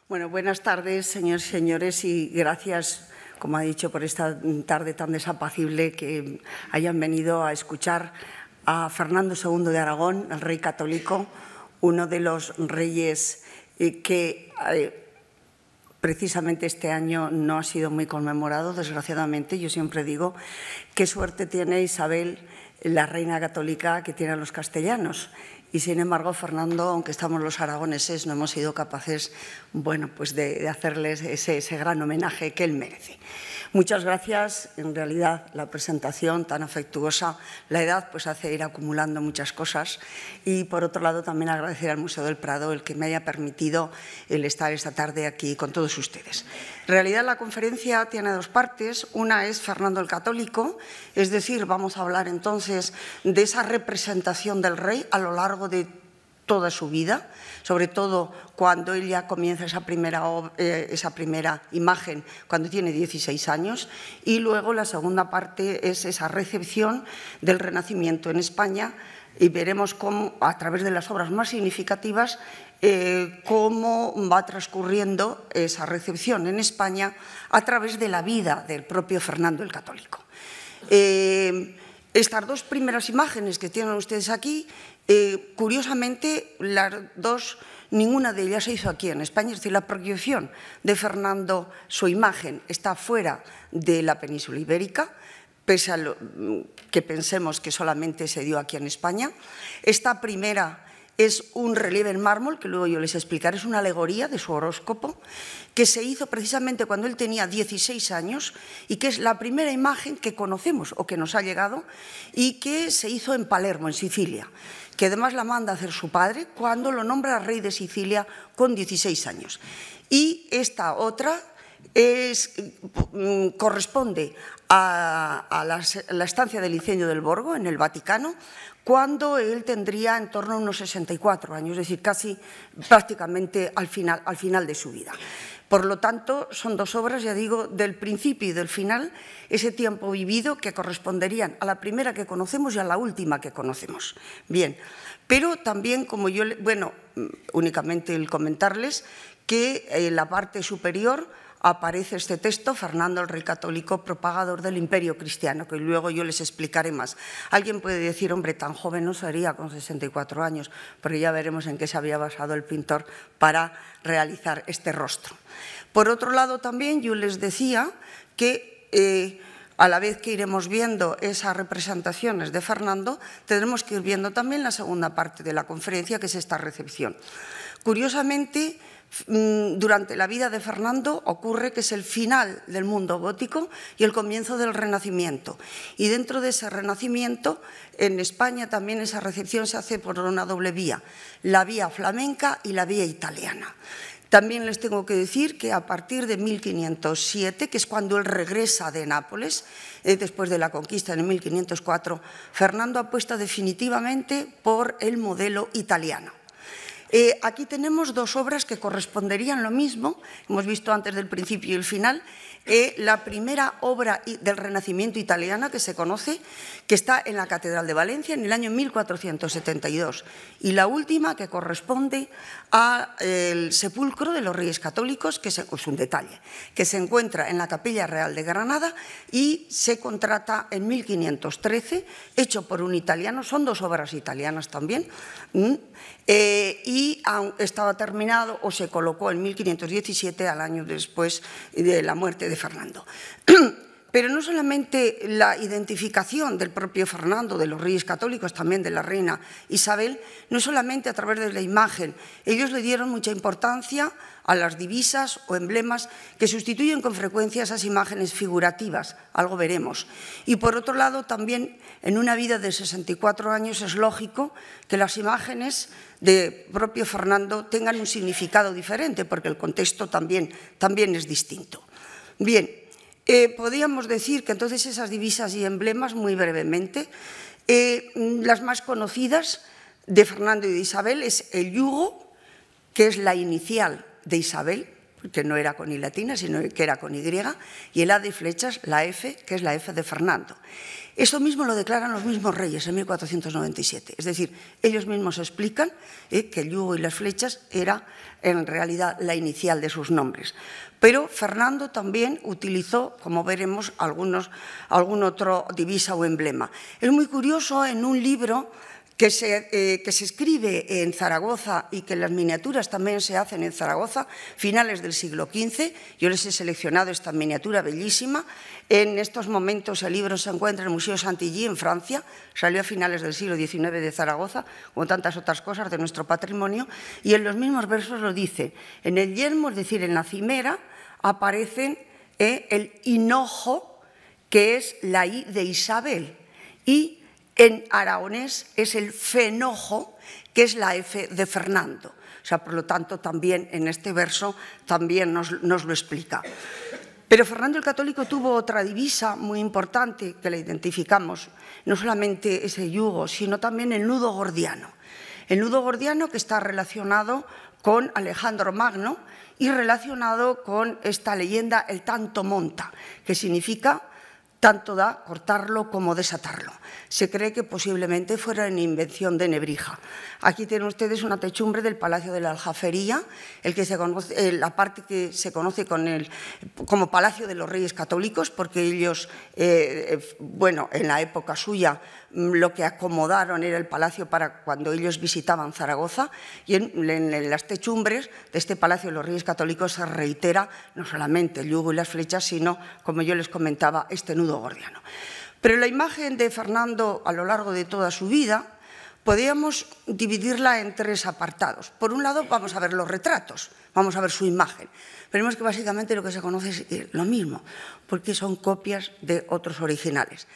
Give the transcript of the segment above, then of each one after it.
Bueno, buenas tardes, señores y señores, y gracias, como ha dicho, por esta tarde tan desapacible que hayan venido a escuchar a Fernando II de Aragón, el rey católico, uno de los reyes que precisamente este año no ha sido muy conmemorado, desgraciadamente. Yo siempre digo qué suerte tiene Isabel, la reina católica, que tienen los castellanos. Y, sin embargo, Fernando, aunque estamos los aragoneses, no hemos sido capaces, bueno, pues de hacerles ese gran homenaje que él merece. Muchas gracias. En realidad, la presentación tan afectuosa, la edad pues hace ir acumulando muchas cosas. Y, por otro lado, también agradecer al Museo del Prado el que me haya permitido el estar esta tarde aquí con todos ustedes. En realidad, la conferencia tiene dos partes. Una es Fernando el Católico, es decir, vamos a hablar entonces de esa representación del rey a lo largo de toda su vida, sobre todo cuando él ya comienza esa primera imagen, cuando tiene 16 años, y luego la segunda parte es esa recepción del Renacimiento en España, y veremos cómo, a través de las obras más significativas, cómo va transcurriendo esa recepción en España a través de la vida del propio Fernando el Católico. Estas dos primeras imágenes que tienen ustedes aquí, curiosamente, las dos, ninguna de ellas se hizo aquí en España. Es decir, la proyección de Fernando, su imagen, está fuera de la península ibérica, pese a que pensemos que solamente se dio aquí en España. Esta primera es un relieve en mármol, que luego yo les explicaré, es una alegoría de su horóscopo, que se hizo precisamente cuando él tenía 16 años y que es la primera imagen que conocemos o que nos ha llegado y que se hizo en Palermo, en Sicilia, que además la manda a hacer su padre cuando lo nombra rey de Sicilia con 16 años. Y esta otra corresponde a la estancia de Licenio del Borgo en el Vaticano, cuando él tendría en torno a unos 64 años, es decir, casi prácticamente al final de su vida. Por lo tanto, son dos obras, ya digo, del principio y del final, ese tiempo vivido que corresponderían a la primera que conocemos y a la última que conocemos. Bien, pero también, como yo, bueno, únicamente el comentarles que en la parte superior aparece este texto, Fernando el Rey Católico, propagador del Imperio Cristiano, que luego yo les explicaré más. Alguien puede decir, hombre, tan joven no sería con 64 años, pero ya veremos en qué se había basado el pintor para realizar este rostro. Por otro lado, también yo les decía que a la vez que iremos viendo esas representaciones de Fernando, tendremos que ir viendo también la segunda parte de la conferencia, que es esta recepción. Curiosamente, durante la vida de Fernando ocurre que es el final del mundo gótico y el comienzo del Renacimiento. Y dentro de ese Renacimiento, en España también esa recepción se hace por una doble vía, la vía flamenca y la vía italiana. También les tengo que decir que a partir de 1507, que es cuando él regresa de Nápoles, después de la conquista en 1504, Fernando apuesta definitivamente por el modelo italiano. Aquí tenemos dos obras que corresponderían lo mismo, hemos visto antes del principio y el final. La primera obra del Renacimiento italiana que se conoce, que está en la Catedral de Valencia en el año 1472, y la última que corresponde al sepulcro de los Reyes Católicos, que es un detalle, que se encuentra en la Capilla Real de Granada y se contrata en 1513, hecho por un italiano, son dos obras italianas también, y estaba terminado o se colocó en 1517, al año después de la muerte de Fernando. Pero no solamente la identificación del propio Fernando, de los Reyes Católicos, también de la reina Isabel, no solamente a través de la imagen, ellos le dieron mucha importancia a las divisas o emblemas que sustituyen con frecuencia esas imágenes figurativas, algo veremos. Y por otro lado, también en una vida de 64 años es lógico que las imágenes de propio Fernando tengan un significado diferente, porque el contexto también es distinto. Bien, podríamos decir que entonces esas divisas y emblemas, muy brevemente, las más conocidas de Fernando y de Isabel es el yugo, que es la inicial de Isabel, que no era con I latina, sino que era con Y, y el A de flechas, la F, que es la F de Fernando. Esto mismo lo declaran los mismos reyes en 1497. Es decir, ellos mismos explican que el yugo y las flechas era en realidad la inicial de sus nombres. Pero Fernando también utilizó, como veremos, algún otro divisa o emblema. Es muy curioso, en un libro que se escribe en Zaragoza y que las miniaturas también se hacen en Zaragoza, finales del siglo XV. Yo les he seleccionado esta miniatura bellísima. En estos momentos el libro se encuentra en el Museo Chantilly, en Francia. Salió a finales del siglo XIX de Zaragoza, como tantas otras cosas de nuestro patrimonio. Y en los mismos versos lo dice. En el yelmo, es decir, en la cimera, aparecen el hinojo, que es la I de Isabel, y en aragonés es el fenojo, que es la F de Fernando. O sea, por lo tanto, también en este verso también nos lo explica. Pero Fernando el Católico tuvo otra divisa muy importante que la identificamos, no solamente ese yugo, sino también el nudo gordiano. El nudo gordiano, que está relacionado con Alejandro Magno y relacionado con esta leyenda, el tanto monta, que significa tanto da cortarlo como desatarlo. Se cree que posiblemente fuera una invención de Nebrija. Aquí tienen ustedes una techumbre del Palacio de la Aljafería, la parte que se conoce como Palacio de los Reyes Católicos, porque ellos, bueno, en la época suya, lo que acomodaron era el palacio para cuando ellos visitaban Zaragoza, y en las techumbres de este Palacio de los Reyes Católicos se reitera no solamente el yugo y las flechas, sino, como yo les comentaba, este nudo gordiano. Pero la imagen de Fernando a lo largo de toda su vida podríamos dividirla en tres apartados. Por un lado, vamos a ver los retratos, vamos a ver su imagen. Veremos que básicamente lo que se conoce es lo mismo, porque son copias de otros originales.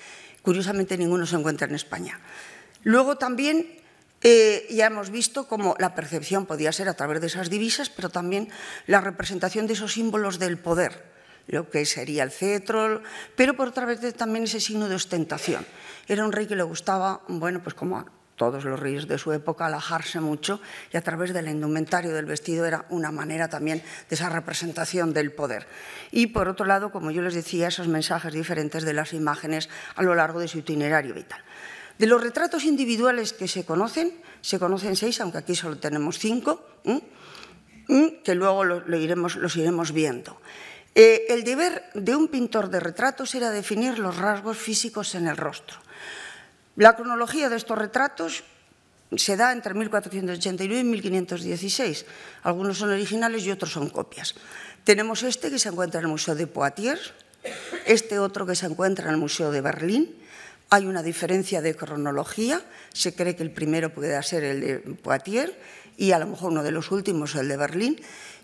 Curiosamente, ninguno se encuentra en España. Luego también ya hemos visto cómo la percepción podía ser a través de esas divisas, pero también la representación de esos símbolos del poder, lo que sería el cetro, pero por otra vez también ese signo de ostentación. Era un rey que le gustaba, bueno, pues como a todos los reyes de su época, alajarse mucho, y a través del indumentario del vestido era una manera también de esa representación del poder. Y por otro lado, como yo les decía, esos mensajes diferentes de las imágenes a lo largo de su itinerario vital. De los retratos individuales que se conocen 6, aunque aquí solo tenemos 5, que luego los iremos viendo. El deber de un pintor de retratos era definir los rasgos físicos en el rostro. La cronología de estos retratos se da entre 1489 y 1516. Algunos son originales y otros son copias. Tenemos este que se encuentra en el Museo de Poitiers, este otro que se encuentra en el Museo de Berlín. Hay una diferencia de cronología. Se cree que el primero puede ser el de Poitiers y a lo mejor uno de los últimos el de Berlín.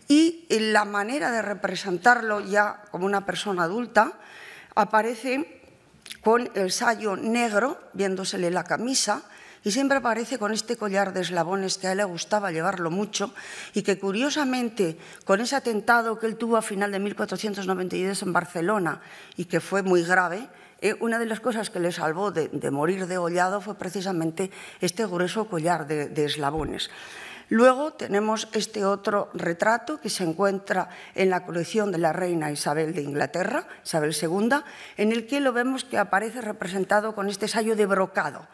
Y la manera de representarlo ya como una persona adulta aparece con el sayo negro, viéndosele la camisa, y siempre aparece con este collar de eslabones que a él le gustaba llevarlo mucho y que curiosamente con ese atentado que él tuvo a final de 1492 en Barcelona y que fue muy grave, una de las cosas que le salvó de morir degollado fue precisamente este grueso collar de eslabones. Luego tenemos este otro retrato que se encuentra en la colección de la reina Isabel de Inglaterra, Isabel II, en el que lo vemos que aparece representado con este sayo de brocado.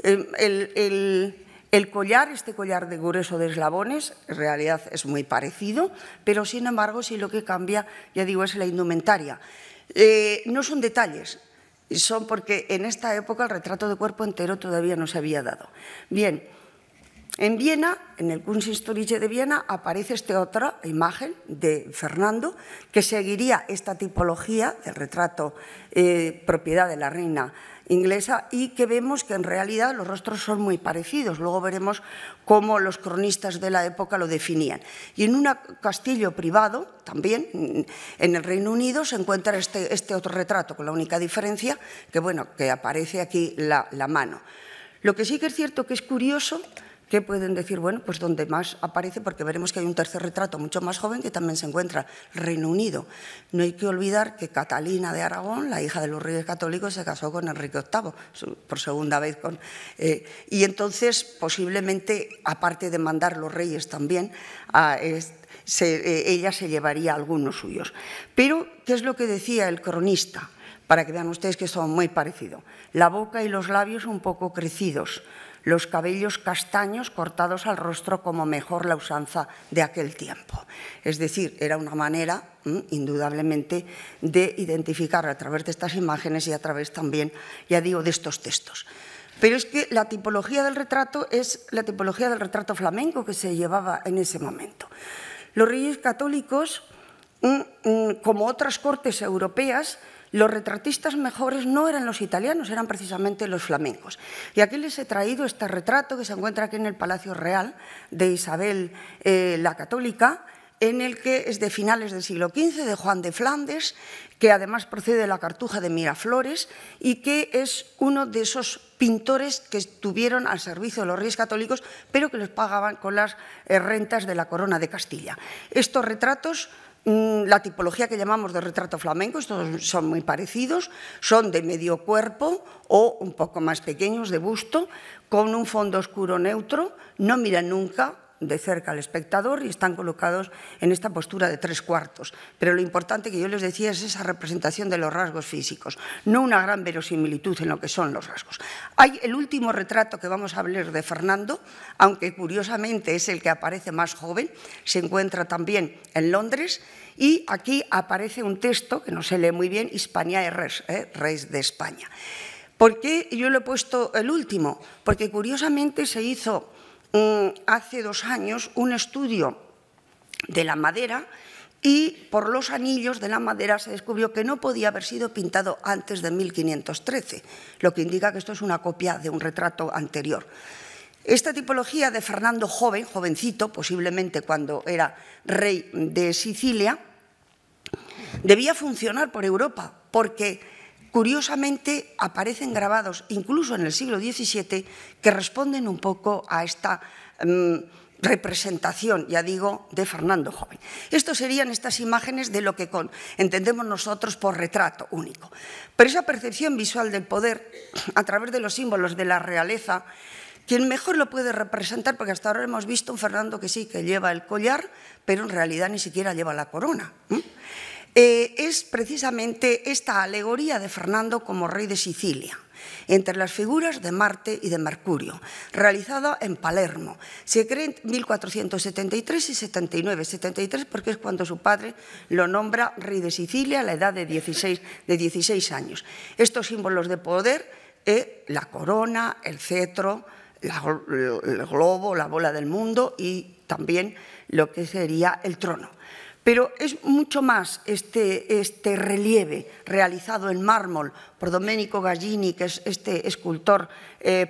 El collar, este collar de grueso de eslabones, en realidad es muy parecido, pero sin embargo, sí lo que cambia, ya digo, es la indumentaria. No son detalles, son porque en esta época el retrato de cuerpo entero todavía no se había dado. Bien. En Viena, en el Kunsthistorische de Viena, aparece esta otra imagen de Fernando que seguiría esta tipología del retrato propiedad de la reina inglesa y que vemos que en realidad los rostros son muy parecidos. Luego veremos cómo los cronistas de la época lo definían. Y en un castillo privado, también en el Reino Unido, se encuentra este otro retrato, con la única diferencia que, bueno, que aparece aquí la mano. Lo que sí que es cierto que es curioso, que pueden decir, bueno, pues donde más aparece, porque veremos que hay un tercer retrato mucho más joven que también se encuentra en el Reino Unido. No hay que olvidar que Catalina de Aragón, la hija de los reyes católicos, se casó con Enrique VIII, por segunda vez. Y entonces, posiblemente, aparte de mandar los reyes también, ella se llevaría algunos suyos. Pero, ¿qué es lo que decía el cronista? Para que vean ustedes que son muy parecidos. La boca y los labios un poco crecidos, los cabellos castaños cortados al rostro como mejor la usanza de aquel tiempo. Es decir, era una manera, indudablemente, de identificar a través de estas imágenes y a través también, ya digo, de estos textos. Pero es que la tipología del retrato es la tipología del retrato flamenco que se llevaba en ese momento. Los reyes católicos, como otras cortes europeas, los retratistas mejores no eran los italianos, eran precisamente los flamencos. Y aquí les he traído este retrato que se encuentra aquí en el Palacio Real de Isabel la Católica, en el que es de finales del siglo XV, de Juan de Flandes, que además procede de la Cartuja de Miraflores y que es uno de esos pintores que estuvieron al servicio de los reyes católicos, pero que les pagaban con las rentas de la corona de Castilla. Estos retratos, la tipología que llamamos de retrato flamenco, estos son muy parecidos, son de medio cuerpo o un poco más pequeños de busto, con un fondo oscuro neutro, no miran nunca de cerca al espectador y están colocados en esta postura de 3/4. Pero lo importante que yo les decía es esa representación de los rasgos físicos, no una gran verosimilitud en lo que son los rasgos. Hay el último retrato que vamos a hablar de Fernando, aunque curiosamente es el que aparece más joven, se encuentra también en Londres y aquí aparece un texto que no se lee muy bien, Hispaniae Res, Reis de España. ¿Por qué yo le he puesto el último? Porque curiosamente se hizo hace 2 años un estudio de la madera y por los anillos de la madera se descubrió que no podía haber sido pintado antes de 1513, lo que indica que esto es una copia de un retrato anterior. Esta tipología de Fernando joven, jovencito, posiblemente cuando era rey de Sicilia, debía funcionar por Europa porque curiosamente aparecen grabados, incluso en el siglo XVII, que responden un poco a esta representación, ya digo, de Fernando joven. Estos serían estas imágenes de lo que entendemos nosotros por retrato único. Pero esa percepción visual del poder, a través de los símbolos de la realeza, quien mejor lo puede representar, porque hasta ahora hemos visto un Fernando que sí, que lleva el collar, pero en realidad ni siquiera lleva la corona. Es precisamente esta alegoría de Fernando como rey de Sicilia, entre las figuras de Marte y de Mercurio, realizada en Palermo. Se cree en 1473 y 79, 73 porque es cuando su padre lo nombra rey de Sicilia a la edad de 16 años. Estos símbolos de poder, la corona, el cetro, el globo, la bola del mundo y también lo que sería el trono. Pero es mucho más este relieve realizado en mármol por Domenico Gallini, que es este escultor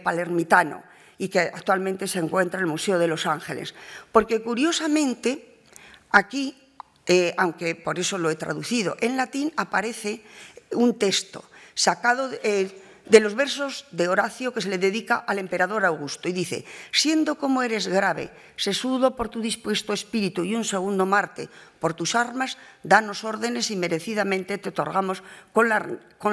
palermitano y que actualmente se encuentra en el Museo de Los Ángeles. Porque curiosamente aquí, aunque por eso lo he traducido en latín, aparece un texto sacado de los versos de Horacio que se le dedica al emperador Augusto y dice: siendo como eres grave, sesudo por tu dispuesto espíritu y un segundo Marte por tus armas, danos órdenes y merecidamente te otorgamos con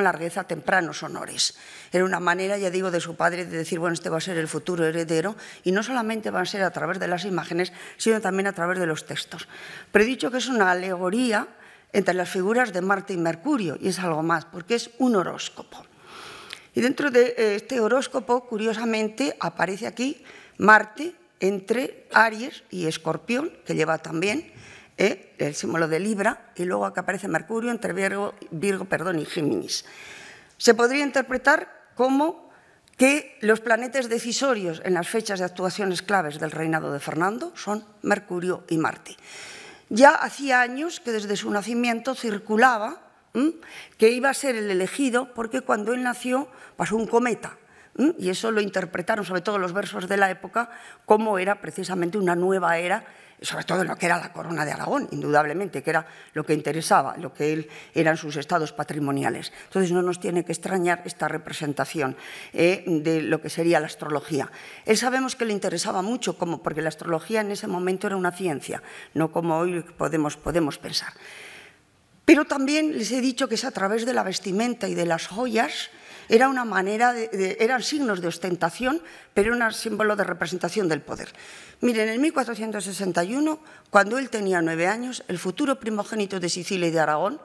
largueza tempranos honores. Era una manera, ya digo, de su padre de decir, bueno, este va a ser el futuro heredero y no solamente va a ser a través de las imágenes, sino también a través de los textos. Pero he dicho que es una alegoría entre las figuras de Marte y Mercurio y es algo más, porque es un horóscopo. Y dentro de este horóscopo, curiosamente, aparece aquí Marte entre Aries y Escorpión, que lleva también el símbolo de Libra, y luego acá aparece Mercurio entre Virgo y Géminis. Se podría interpretar como que los planetas decisorios en las fechas de actuaciones claves del reinado de Fernando son Mercurio y Marte. Ya hacía años que desde su nacimiento circulaba que iba a ser el elegido porque cuando él nació pasó un cometa y eso lo interpretaron sobre todo los versos de la época como era precisamente una nueva era, sobre todo en lo que era la corona de Aragón, indudablemente, que era lo que interesaba, lo que él eran sus estados patrimoniales. Entonces no nos tiene que extrañar esta representación de lo que sería la astrología. Él sabemos que le interesaba mucho, porque la astrología en ese momento era una ciencia, no como hoy podemos pensar. Pero también les he dicho que es a través de la vestimenta y de las joyas Era una manera eran signos de ostentación, pero era un símbolo de representación del poder. Miren, en 1461, cuando él tenía 9 años, el futuro primogénito de Sicilia y de Aragón,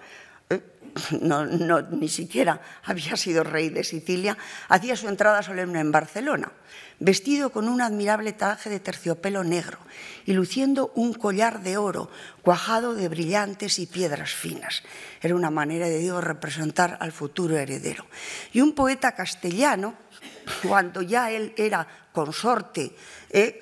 ni siquiera había sido rey de Sicilia, hacía su entrada solemne en Barcelona, vestido con un admirable traje de terciopelo negro y luciendo un collar de oro cuajado de brillantes y piedras finas. Era una manera de representar al futuro heredero. Y un poeta castellano, cuando ya él era consorte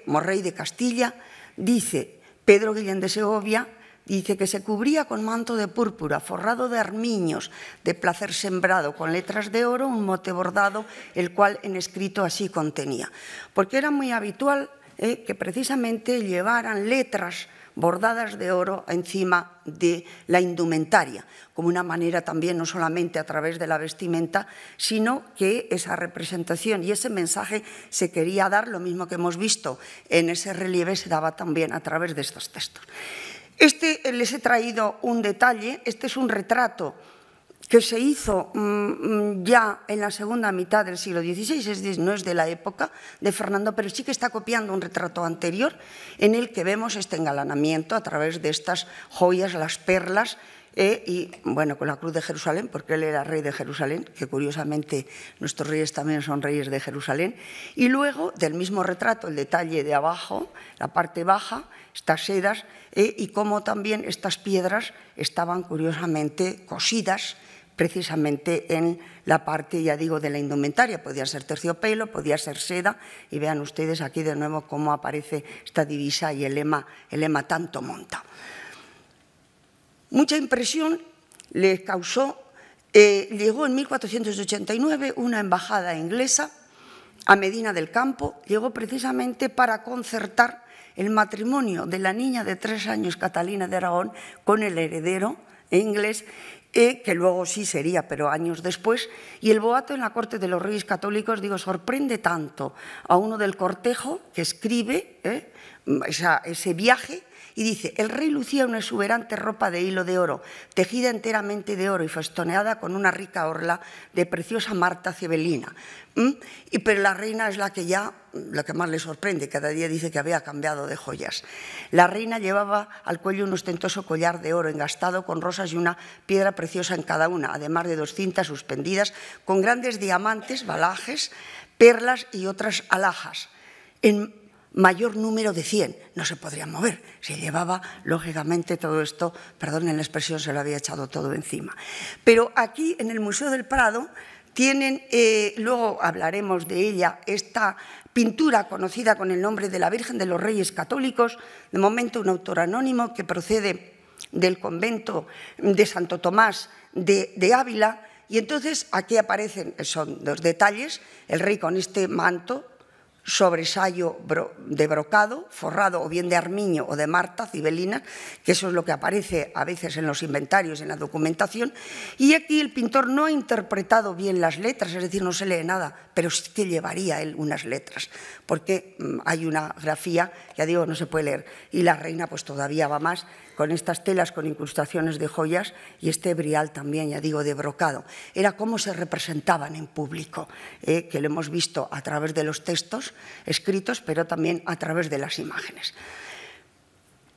como rey de Castilla, dice, Pedro Guillén de Segovia, dice que se cubría con manto de púrpura, forrado de armiños, de placer sembrado, con letras de oro, un mote bordado, el cual en escrito así contenía. Porque era muy habitual que precisamente llevaran letras bordadas de oro encima de la indumentaria, como una manera también no solamente a través de la vestimenta, sino que esa representación y ese mensaje se quería dar, lo mismo que hemos visto en ese relieve, se daba también a través de estos textos. Les he traído un detalle, este es un retrato que se hizo ya en la segunda mitad del siglo XVI, no es de la época de Fernando, pero sí que está copiando un retrato anterior en el que vemos este engalanamiento a través de estas joyas, las perlas, y bueno, con la cruz de Jerusalén, porque él era rey de Jerusalén, que curiosamente nuestros reyes también son reyes de Jerusalén, y luego del mismo retrato el detalle de abajo, la parte baja, estas sedas, y cómo también estas piedras estaban curiosamente cosidas precisamente en la parte, ya digo, de la indumentaria. Podía ser terciopelo, podía ser seda, y vean ustedes aquí de nuevo cómo aparece esta divisa y el lema tanto monta. Mucha impresión le causó, llegó en 1489 una embajada inglesa a Medina del Campo, llegó precisamente para concertar el matrimonio de la niña de 3 años, Catalina de Aragón, con el heredero inglés, que luego sí sería, pero años después, y el boato en la corte de los reyes católicos, digo, sorprende tanto a uno del cortejo que escribe ese viaje, y dice, el rey lucía una exuberante ropa de hilo de oro, tejida enteramente de oro y festoneada con una rica orla de preciosa marta cibelina. Pero la reina es la que más le sorprende, cada día dice que había cambiado de joyas. La reina llevaba al cuello un ostentoso collar de oro engastado con rosas y una piedra preciosa en cada una, además de 2 cintas suspendidas con grandes diamantes, balajes, perlas y otras alhajas. En mayor número de 100, no se podría mover, se llevaba lógicamente todo esto, perdonen la expresión, se lo había echado todo encima. Pero aquí en el Museo del Prado tienen, luego hablaremos de ella, esta pintura conocida con el nombre de la Virgen de los Reyes Católicos, de momento un autor anónimo que procede del convento de Santo Tomás de Ávila, y entonces aquí aparecen, son 2 detalles, el rey con este manto, sobresallo de brocado, forrado o bien de armiño o de marta cibelina, que eso es lo que aparece a veces en los inventarios, en la documentación, y aquí el pintor no ha interpretado bien las letras, es decir, no se lee nada, pero sí que llevaría él unas letras, porque hay una grafía, ya digo, no se puede leer, y la reina pues todavía va más, con estas telas con incrustaciones de joyas y este brial también, ya digo, de brocado. Era cómo se representaban en público, que lo hemos visto a través de los textos escritos, pero también a través de las imágenes.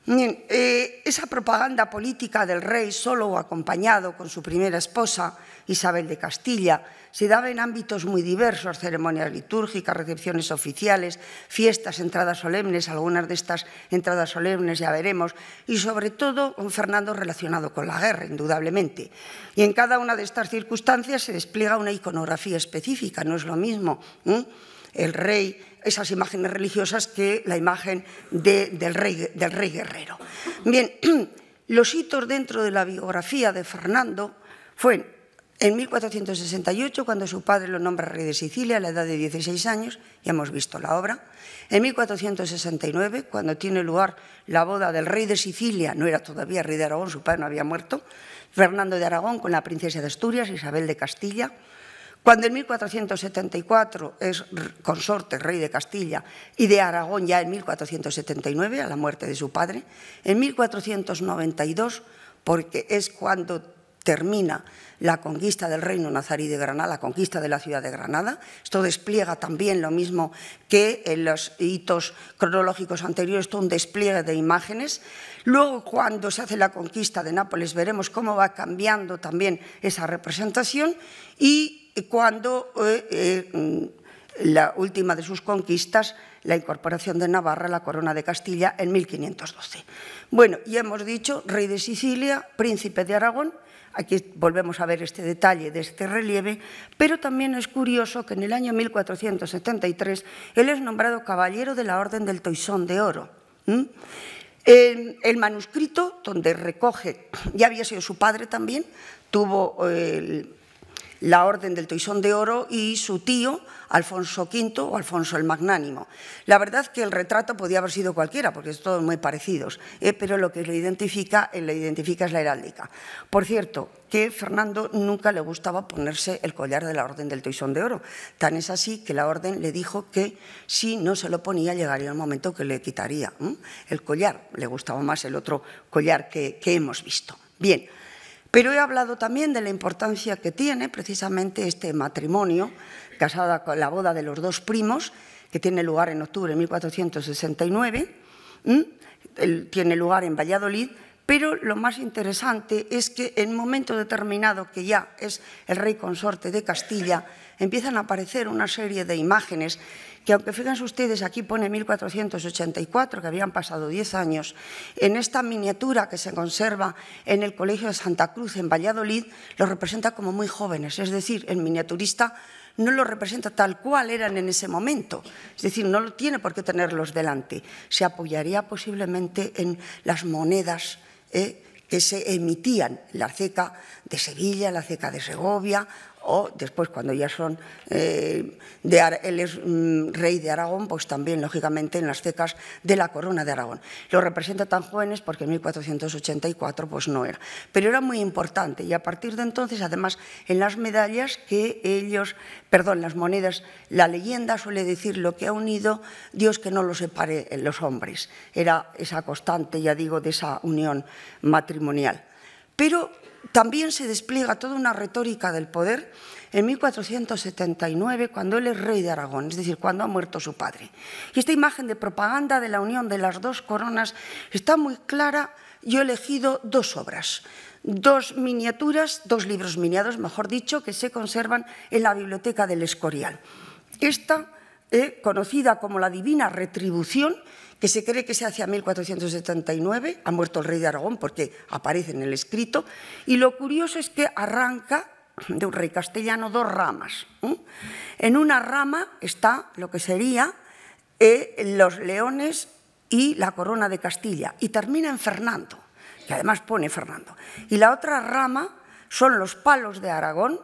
Bien, esa propaganda política del rey solo o acompañado con su primera esposa, Isabel de Castilla, se daba en ámbitos muy diversos, ceremonias litúrgicas, recepciones oficiales, fiestas, entradas solemnes, algunas de estas entradas solemnes ya veremos, y sobre todo con Fernando relacionado con la guerra, indudablemente. Y en cada una de estas circunstancias se despliega una iconografía específica, no es lo mismo el rey, esas imágenes religiosas, que la imagen del rey guerrero. Bien, los hitos dentro de la biografía de Fernando fue en 1468, cuando su padre lo nombra rey de Sicilia a la edad de 16 años, ya hemos visto la obra. En 1469, cuando tiene lugar la boda del rey de Sicilia, no era todavía rey de Aragón, su padre no había muerto, Fernando de Aragón con la princesa de Asturias, Isabel de Castilla. Cuando en 1474 es consorte, rey de Castilla y de Aragón ya en 1479, a la muerte de su padre. En 1492, porque es cuando termina la conquista del reino nazarí de Granada, la conquista de la ciudad de Granada. Esto despliega también lo mismo que en los hitos cronológicos anteriores, todo un despliegue de imágenes. Luego, cuando se hace la conquista de Nápoles, veremos cómo va cambiando también esa representación, y cuando la última de sus conquistas, la incorporación de Navarra a la corona de Castilla en 1512. Bueno, ya hemos dicho, rey de Sicilia, príncipe de Aragón. Aquí volvemos a ver este detalle de este relieve, pero también es curioso que en el año 1473 él es nombrado caballero de la Orden del Toisón de Oro. El manuscrito donde recoge, ya había sido su padre también, tuvo la Orden del Toisón de Oro, y su tío, Alfonso V o Alfonso el Magnánimo. La verdad que el retrato podía haber sido cualquiera, porque son todos muy parecidos, pero lo que le identifica es la heráldica. Por cierto, que Fernando nunca le gustaba ponerse el collar de la Orden del Toisón de Oro. Tan es así que la Orden le dijo que si no se lo ponía, llegaría el momento que le quitaría el collar. Le gustaba más el otro collar que hemos visto. Bien. Pero he hablado también de la importancia que tiene precisamente este matrimonio, casada con la boda de los dos primos, que tiene lugar en octubre de 1469, tiene lugar en Valladolid, pero lo más interesante es que en un momento determinado, que ya es el rey consorte de Castilla, empiezan a aparecer una serie de imágenes que, aunque fíjense ustedes, aquí pone 1484, que habían pasado 10 años, en esta miniatura que se conserva en el Colegio de Santa Cruz en Valladolid, los representa como muy jóvenes, es decir, el miniaturista no los representa tal cual eran en ese momento, es decir, no lo tiene por qué tenerlos delante, se apoyaría posiblemente en las monedas que se emitían, la ceca de Sevilla, la ceca de Segovia, o después, cuando ya son, él es rey de Aragón, pues también, lógicamente, en las cecas de la corona de Aragón. Lo representa tan jóvenes porque en 1484 pues no era. Pero era muy importante, y a partir de entonces, además, en las medallas las monedas, la leyenda suele decir: lo que ha unido, Dios que no lo separe en los hombres. Era esa constante, ya digo, de esa unión matrimonial. Pero también se despliega toda una retórica del poder en 1479, cuando él es rey de Aragón, es decir, cuando ha muerto su padre. Y esta imagen de propaganda de la unión de las dos coronas está muy clara. Yo he elegido dos obras, dos miniaturas, dos libros miniados, mejor dicho, que se conservan en la Biblioteca del Escorial. Esta, conocida como la Divina Retribución, que se cree que se hace a 1479, ha muerto el rey de Aragón porque aparece en el escrito, y lo curioso es que arranca de un rey castellano dos ramas. En una rama está lo que sería los leones y la corona de Castilla, y termina en Fernando, que además pone Fernando. Y la otra rama son los palos de Aragón,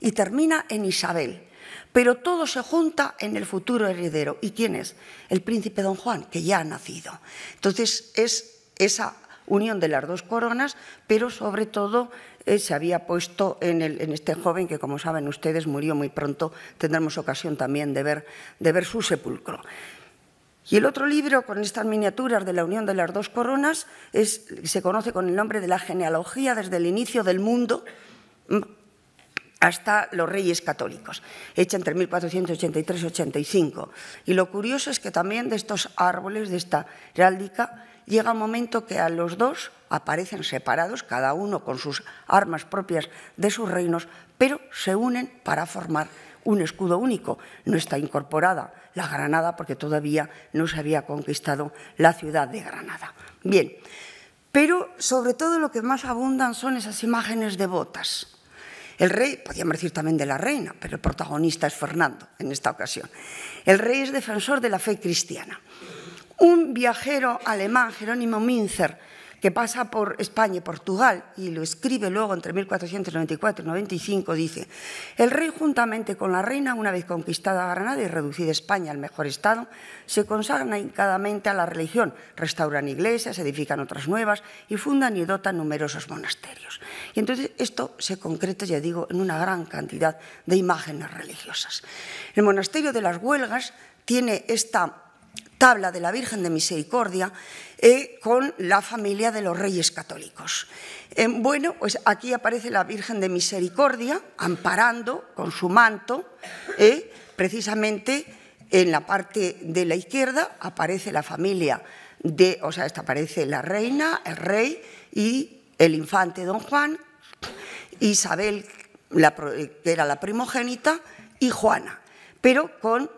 y termina en Isabel. Pero todo se junta en el futuro heredero. ¿Y quién es? El príncipe don Juan, que ya ha nacido. Entonces, es esa unión de las dos coronas, pero sobre todo se había puesto en este joven que, como saben ustedes, murió muy pronto. Tendremos ocasión también de ver su sepulcro. Y el otro libro, con estas miniaturas de la unión de las dos coronas, se conoce con el nombre de la genealogía desde el inicio del mundo hasta los reyes católicos, hecha entre 1483 y 85. Y lo curioso es que también de estos árboles, de esta heráldica, llega un momento que a los dos aparecen separados, cada uno con sus armas propias de sus reinos, pero se unen para formar un escudo único. No está incorporada la Granada porque todavía no se había conquistado la ciudad de Granada. Bien, pero sobre todo lo que más abundan son esas imágenes devotas. El rey, podríamos decir también de la reina, pero el protagonista es Fernando en esta ocasión. El rey es defensor de la fe cristiana. Un viajero alemán, Jerónimo Münzer, que pasa por España y Portugal, y lo escribe luego entre 1494 y 95, dice: el rey, juntamente con la reina, una vez conquistada Granada y reducida España al mejor estado, se consagran hincadamente a la religión, restauran iglesias, edifican otras nuevas y fundan y dotan numerosos monasterios. Y entonces esto se concreta, ya digo, en una gran cantidad de imágenes religiosas. El monasterio de las Huelgas tiene esta tabla de la Virgen de Misericordia con la familia de los Reyes Católicos. Bueno, pues aquí aparece la Virgen de Misericordia amparando con su manto, precisamente en la parte de la izquierda aparece la familia aparece la reina, el rey y el infante Don Juan, Isabel, que era la primogénita, y Juana, pero con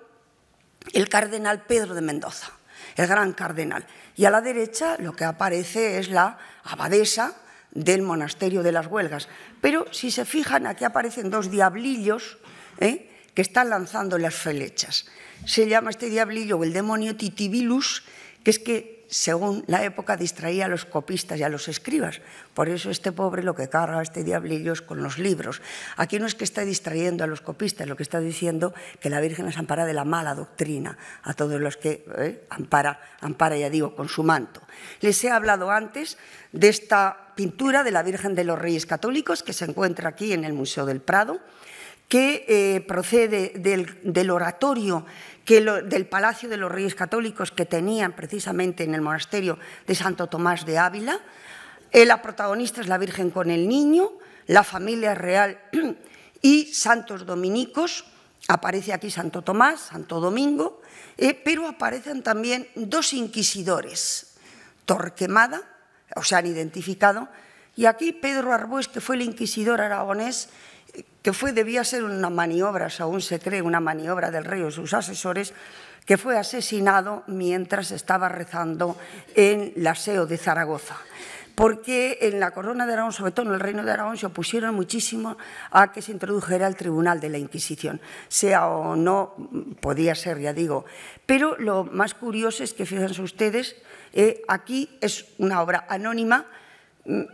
el cardenal Pedro de Mendoza, el gran cardenal. Y a la derecha lo que aparece es la abadesa del monasterio de las Huelgas. Pero si se fijan, aquí aparecen dos diablillos que están lanzando las flechas. Se llama este diablillo el demonio Titibilus, que es que, según la época, distraía a los copistas y a los escribas. Por eso este pobre lo que carga a este diablillo es con los libros. Aquí no es que esté distrayendo a los copistas, lo que está diciendo que la Virgen les ampara de la mala doctrina, a todos los que ampara, ya digo, con su manto. Les he hablado antes de esta pintura de la Virgen de los Reyes Católicos, que se encuentra aquí en el Museo del Prado, que procede del oratorio del Palacio de los Reyes Católicos que tenían precisamente en el monasterio de Santo Tomás de Ávila. La protagonista es la Virgen con el Niño, la familia real y santos dominicos. Aparece aquí Santo Tomás, Santo Domingo, pero aparecen también dos inquisidores, Torquemada, se han identificado, y aquí Pedro Arbués, que fue el inquisidor aragonés, que debía ser una maniobra, según se cree, una maniobra del rey o sus asesores, que fue asesinado mientras estaba rezando en la SEO de Zaragoza. Porque en la Corona de Aragón, sobre todo en el Reino de Aragón, se opusieron muchísimo a que se introdujera el Tribunal de la Inquisición. Sea o no, podía ser, ya digo. Pero lo más curioso es que, fíjense ustedes, aquí es una obra anónima.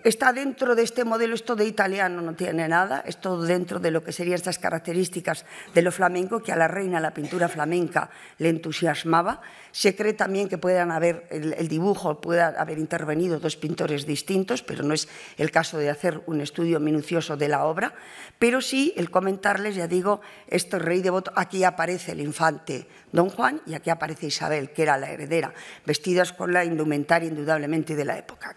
Está dentro de este modelo, esto de italiano no tiene nada, es todo dentro de lo que serían estas características de lo flamenco, que a la reina la pintura flamenca le entusiasmaba. Se cree también que puedan haber, el dibujo pueda haber intervenido dos pintores distintos, pero no es el caso de hacer un estudio minucioso de la obra, pero sí el comentarles, ya digo, este rey devoto. Aquí aparece el infante Don Juan y aquí aparece Isabel, que era la heredera, vestidas con la indumentaria indudablemente de la época.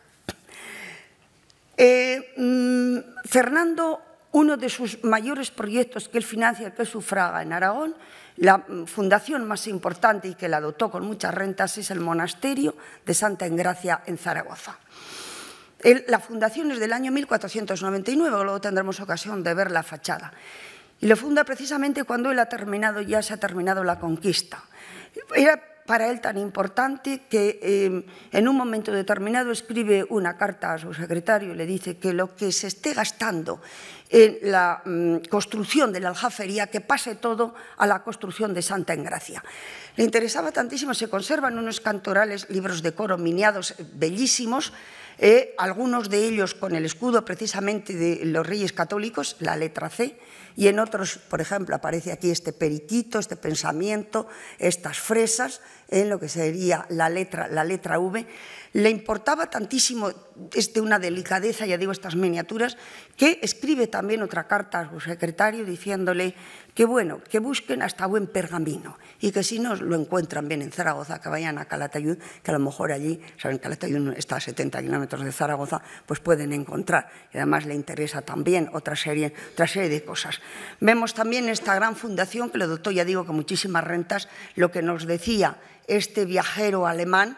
Fernando, uno de sus mayores proyectos que él financia, que sufraga en Aragón, la fundación más importante y que la dotó con muchas rentas es el monasterio de Santa Engracia en Zaragoza. La fundación es del año 1499, luego tendremos ocasión de ver la fachada. Y lo funda precisamente cuando él ya se ha terminado la conquista. Era para él tan importante que en un momento determinado escribe una carta a su secretario y le dice que lo que se esté gastando en la construcción de la aljafería, que pase todo a la construcción de Santa Engracia. Le interesaba tantísimo, se conservan unos cantorales, libros de coro miniados bellísimos, algunos de ellos con el escudo precisamente de los Reyes Católicos, la letra C, y en otros, por ejemplo, aparece aquí este periquito, este pensamiento, estas fresas, en lo que sería la letra V. Le importaba tantísimo, es de una delicadeza, ya digo, estas miniaturas, que escribe también otra carta a su secretario diciéndole que, bueno, que busquen hasta buen pergamino y que si no lo encuentran bien en Zaragoza, que vayan a Calatayud, que a lo mejor allí, saben, Calatayud está a 70 kilómetros de Zaragoza, pues pueden encontrar. Y además le interesa también otra serie de cosas. Vemos también esta gran fundación que le dotó, ya digo, con muchísimas rentas, lo que nos decía este viajero alemán,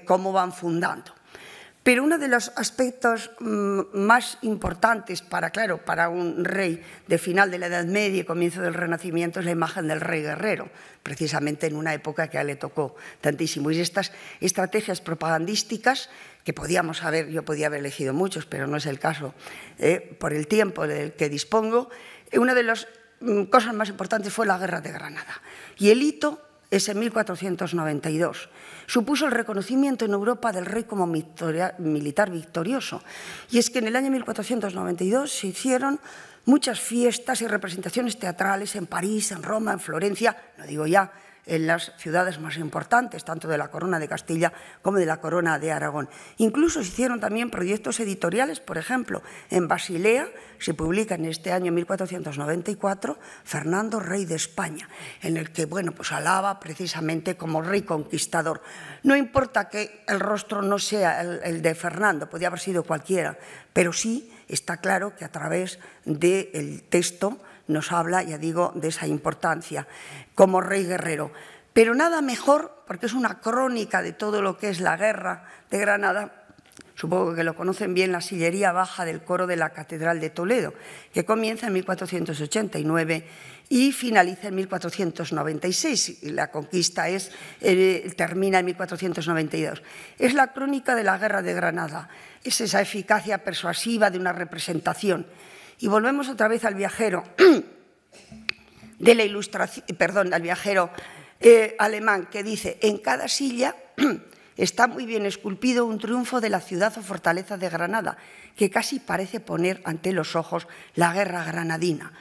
cómo van fundando. Pero uno de los aspectos más importantes para un rey de final de la Edad Media y comienzo del Renacimiento es la imagen del rey guerrero, precisamente en una época que a él le tocó tantísimo. Y estas estrategias propagandísticas que yo podía haber elegido muchos, pero no es el caso por el tiempo del que dispongo, una de las cosas más importantes fue la Guerra de Granada. Y el hito es en 1492. Supuso el reconocimiento en Europa del rey como militar victorioso. Y es que en el año 1492 se hicieron muchas fiestas y representaciones teatrales en París, en Roma, en Florencia, no digo ya en las ciudades más importantes, tanto de la Corona de Castilla como de la Corona de Aragón. Incluso se hicieron también proyectos editoriales, por ejemplo, en Basilea se publica en este año 1494 Fernando, rey de España, en el que, bueno, pues alaba precisamente como rey conquistador. No importa que el rostro no sea el de Fernando, podía haber sido cualquiera, pero sí está claro que a través del texto nos habla, ya digo, de esa importancia como rey guerrero. Pero nada mejor, porque es una crónica de todo lo que es la guerra de Granada. Supongo que lo conocen bien, la sillería baja del coro de la Catedral de Toledo, que comienza en 1489 y finaliza en 1496. Y la conquista termina en 1492. Es la crónica de la guerra de Granada, es esa eficacia persuasiva de una representación. Y volvemos otra vez al viajero de la ilustración, perdón, al viajero alemán, que dice: en cada silla está muy bien esculpido un triunfo de la ciudad o fortaleza de Granada, que casi parece poner ante los ojos la guerra granadina.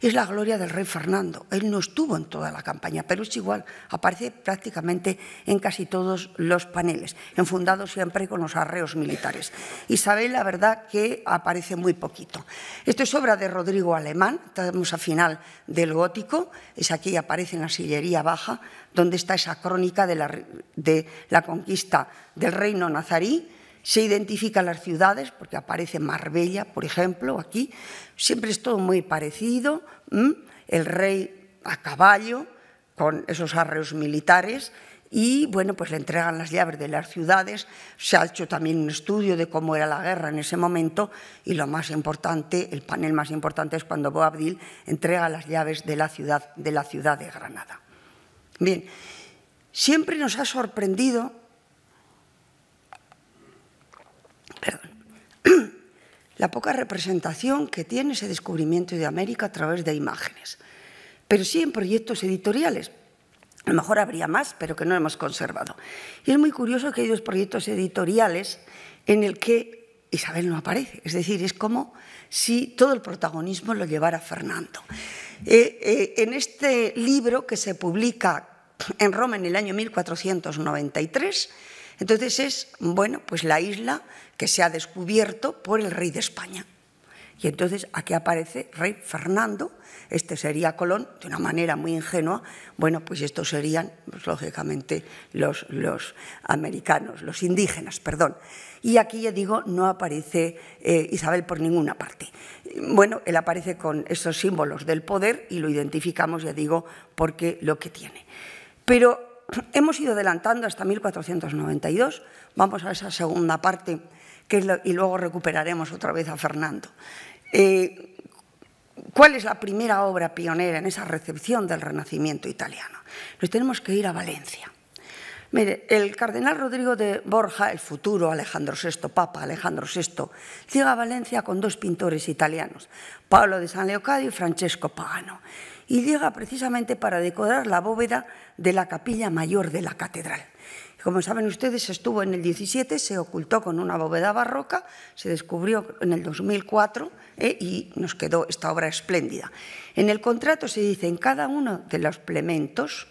Es la gloria del rey Fernando. Él no estuvo en toda la campaña, pero es igual, aparece prácticamente en casi todos los paneles, enfundado siempre con los arreos militares. Isabel, la verdad, que aparece muy poquito. Esto es obra de Rodrigo Alemán, estamos a final del gótico, es aquí, aparece en la sillería baja, donde está esa crónica de la conquista del reino nazarí. Se identifican las ciudades, porque aparece Marbella, por ejemplo, aquí. Siempre es todo muy parecido. El rey a caballo, con esos arreos militares, y bueno, pues le entregan las llaves de las ciudades. Se ha hecho también un estudio de cómo era la guerra en ese momento, y lo más importante, el panel más importante, es cuando Boabdil entrega las llaves de la ciudad de Granada. Bien, siempre nos ha sorprendido la poca representación que tiene ese descubrimiento de América a través de imágenes, pero sí en proyectos editoriales. A lo mejor habría más, pero que no hemos conservado. Y es muy curioso que hay dos proyectos editoriales en el que Isabel no aparece, es decir, es como si todo el protagonismo lo llevara Fernando. En este libro, que se publica en Roma en el año 1493, entonces es, bueno, pues la isla que se ha descubierto por el rey de España. Y entonces aquí aparece rey Fernando, este sería Colón, de una manera muy ingenua. Bueno, pues estos serían, pues, lógicamente, los americanos, los indígenas, perdón. Y aquí, ya digo, no aparece Isabel por ninguna parte. Bueno, él aparece con esos símbolos del poder y lo identificamos, ya digo, porque lo que tiene. Pero hemos ido adelantando hasta 1492, vamos a esa segunda parte, y luego recuperaremos otra vez a Fernando. ¿Cuál es la primera obra pionera en esa recepción del Renacimiento italiano? Nos tenemos que ir a Valencia. Mire, el cardenal Rodrigo de Borja, el futuro Alejandro VI, Papa Alejandro VI, llega a Valencia con dos pintores italianos, Paolo de San Leocadio y Francesco Pagano, y llega precisamente para decorar la bóveda de la capilla mayor de la catedral. Como saben ustedes, estuvo en el 17, se ocultó con una bóveda barroca, se descubrió en el 2004 y nos quedó esta obra espléndida. En el contrato se dice: en cada uno de los plementos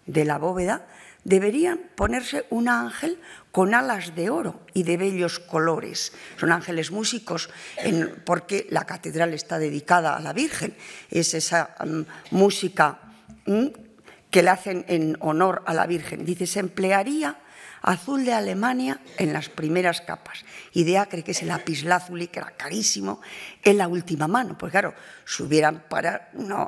de la bóveda deberían ponerse un ángel con alas de oro y de bellos colores. Son ángeles músicos, porque la catedral está dedicada a la Virgen. Es esa música que le hacen en honor a la Virgen. Dice: se emplearía azul de Alemania en las primeras capas, y de acre, que es el lapislázuli, que era carísimo, en la última mano. Pues claro, si hubieran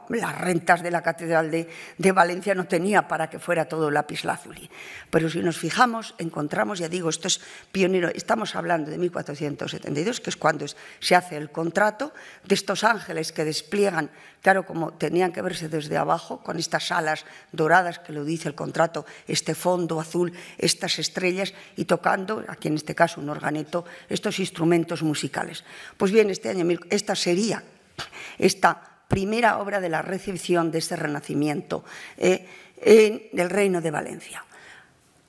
las rentas de la Catedral de Valencia no tenía para que fuera todo lapislázuli. Pero si nos fijamos, encontramos, ya digo, esto es pionero, estamos hablando de 1472, que es cuando se hace el contrato, de estos ángeles que despliegan, claro, como tenían que verse desde abajo, con estas alas doradas, que lo dice el contrato, este fondo azul, estas estrellas, y tocando, aquí en este caso un organeto, estos instrumentos musicales. Pues bien, este año, esta sería esta primera obra de la recepción de este Renacimiento en el Reino de Valencia.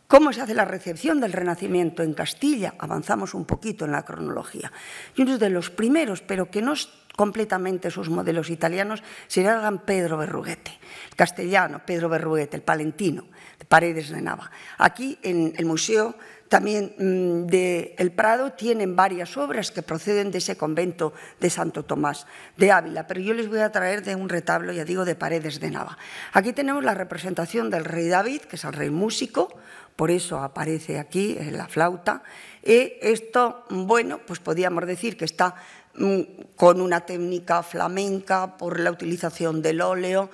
¿Cómo se hace la recepción del Renacimiento en Castilla? Avanzamos un poquito en la cronología. Y uno de los primeros, pero que no es completamente sus modelos italianos sería el gran Pedro Berruguete, el castellano Pedro Berruguete, el palentino de Paredes de Nava. Aquí en el Museo también del Prado tienen varias obras que proceden de ese convento de Santo Tomás de Ávila, pero yo les voy a traer de un retablo, ya digo, de Paredes de Nava. Aquí tenemos la representación del rey David, que es el rey músico, por eso aparece aquí la flauta. Esto, bueno, pues podríamos decir que está con una técnica flamenca por la utilización del óleo,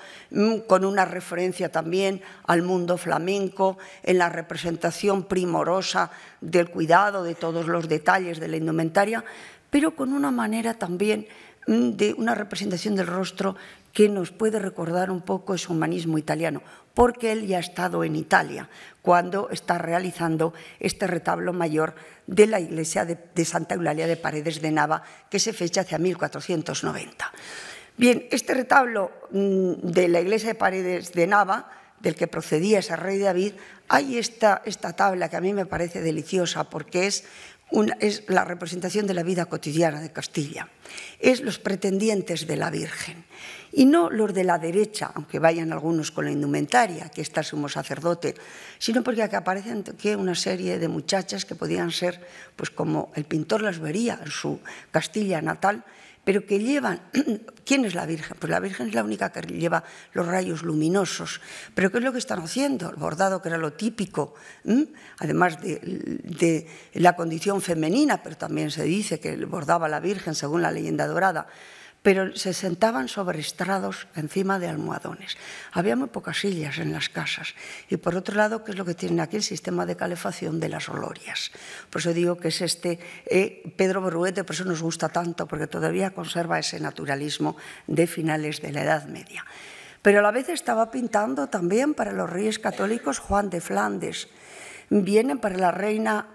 con una referencia también al mundo flamenco, en la representación primorosa del cuidado de todos los detalles de la indumentaria, pero con una manera también de una representación del rostro que nos puede recordar un poco ese humanismo italiano, porque él ya ha estado en Italia cuando está realizando este retablo mayor de la iglesia de Santa Eulalia de Paredes de Nava, que se fecha hacia 1490. Bien, este retablo de la iglesia de Paredes de Nava, del que procedía ese rey David, hay esta tabla que a mí me parece deliciosa porque es la representación de la vida cotidiana de Castilla. Es los pretendientes de la Virgen. Y no los de la derecha, aunque vayan algunos con la indumentaria, aquí está el sumo sacerdote, sino porque aquí aparecen aquí una serie de muchachas que podían ser, pues como el pintor las vería en su Castilla natal, pero que llevan... ¿Quién es la Virgen? Pues la Virgen es la única que lleva los rayos luminosos. ¿Pero qué es lo que están haciendo? El bordado, que era lo típico, además de la condición femenina, pero también se dice que bordaba la Virgen según la leyenda dorada, pero se sentaban sobre estrados encima de almohadones. Había muy pocas sillas en las casas. Y por otro lado, ¿qué es lo que tienen aquí? El sistema de calefacción de las olorias. Por eso digo que es Pedro Berruguete, por eso nos gusta tanto, porque todavía conserva ese naturalismo de finales de la Edad Media. Pero a la vez estaba pintando también para los reyes católicos Juan de Flandes. Vienen para la reina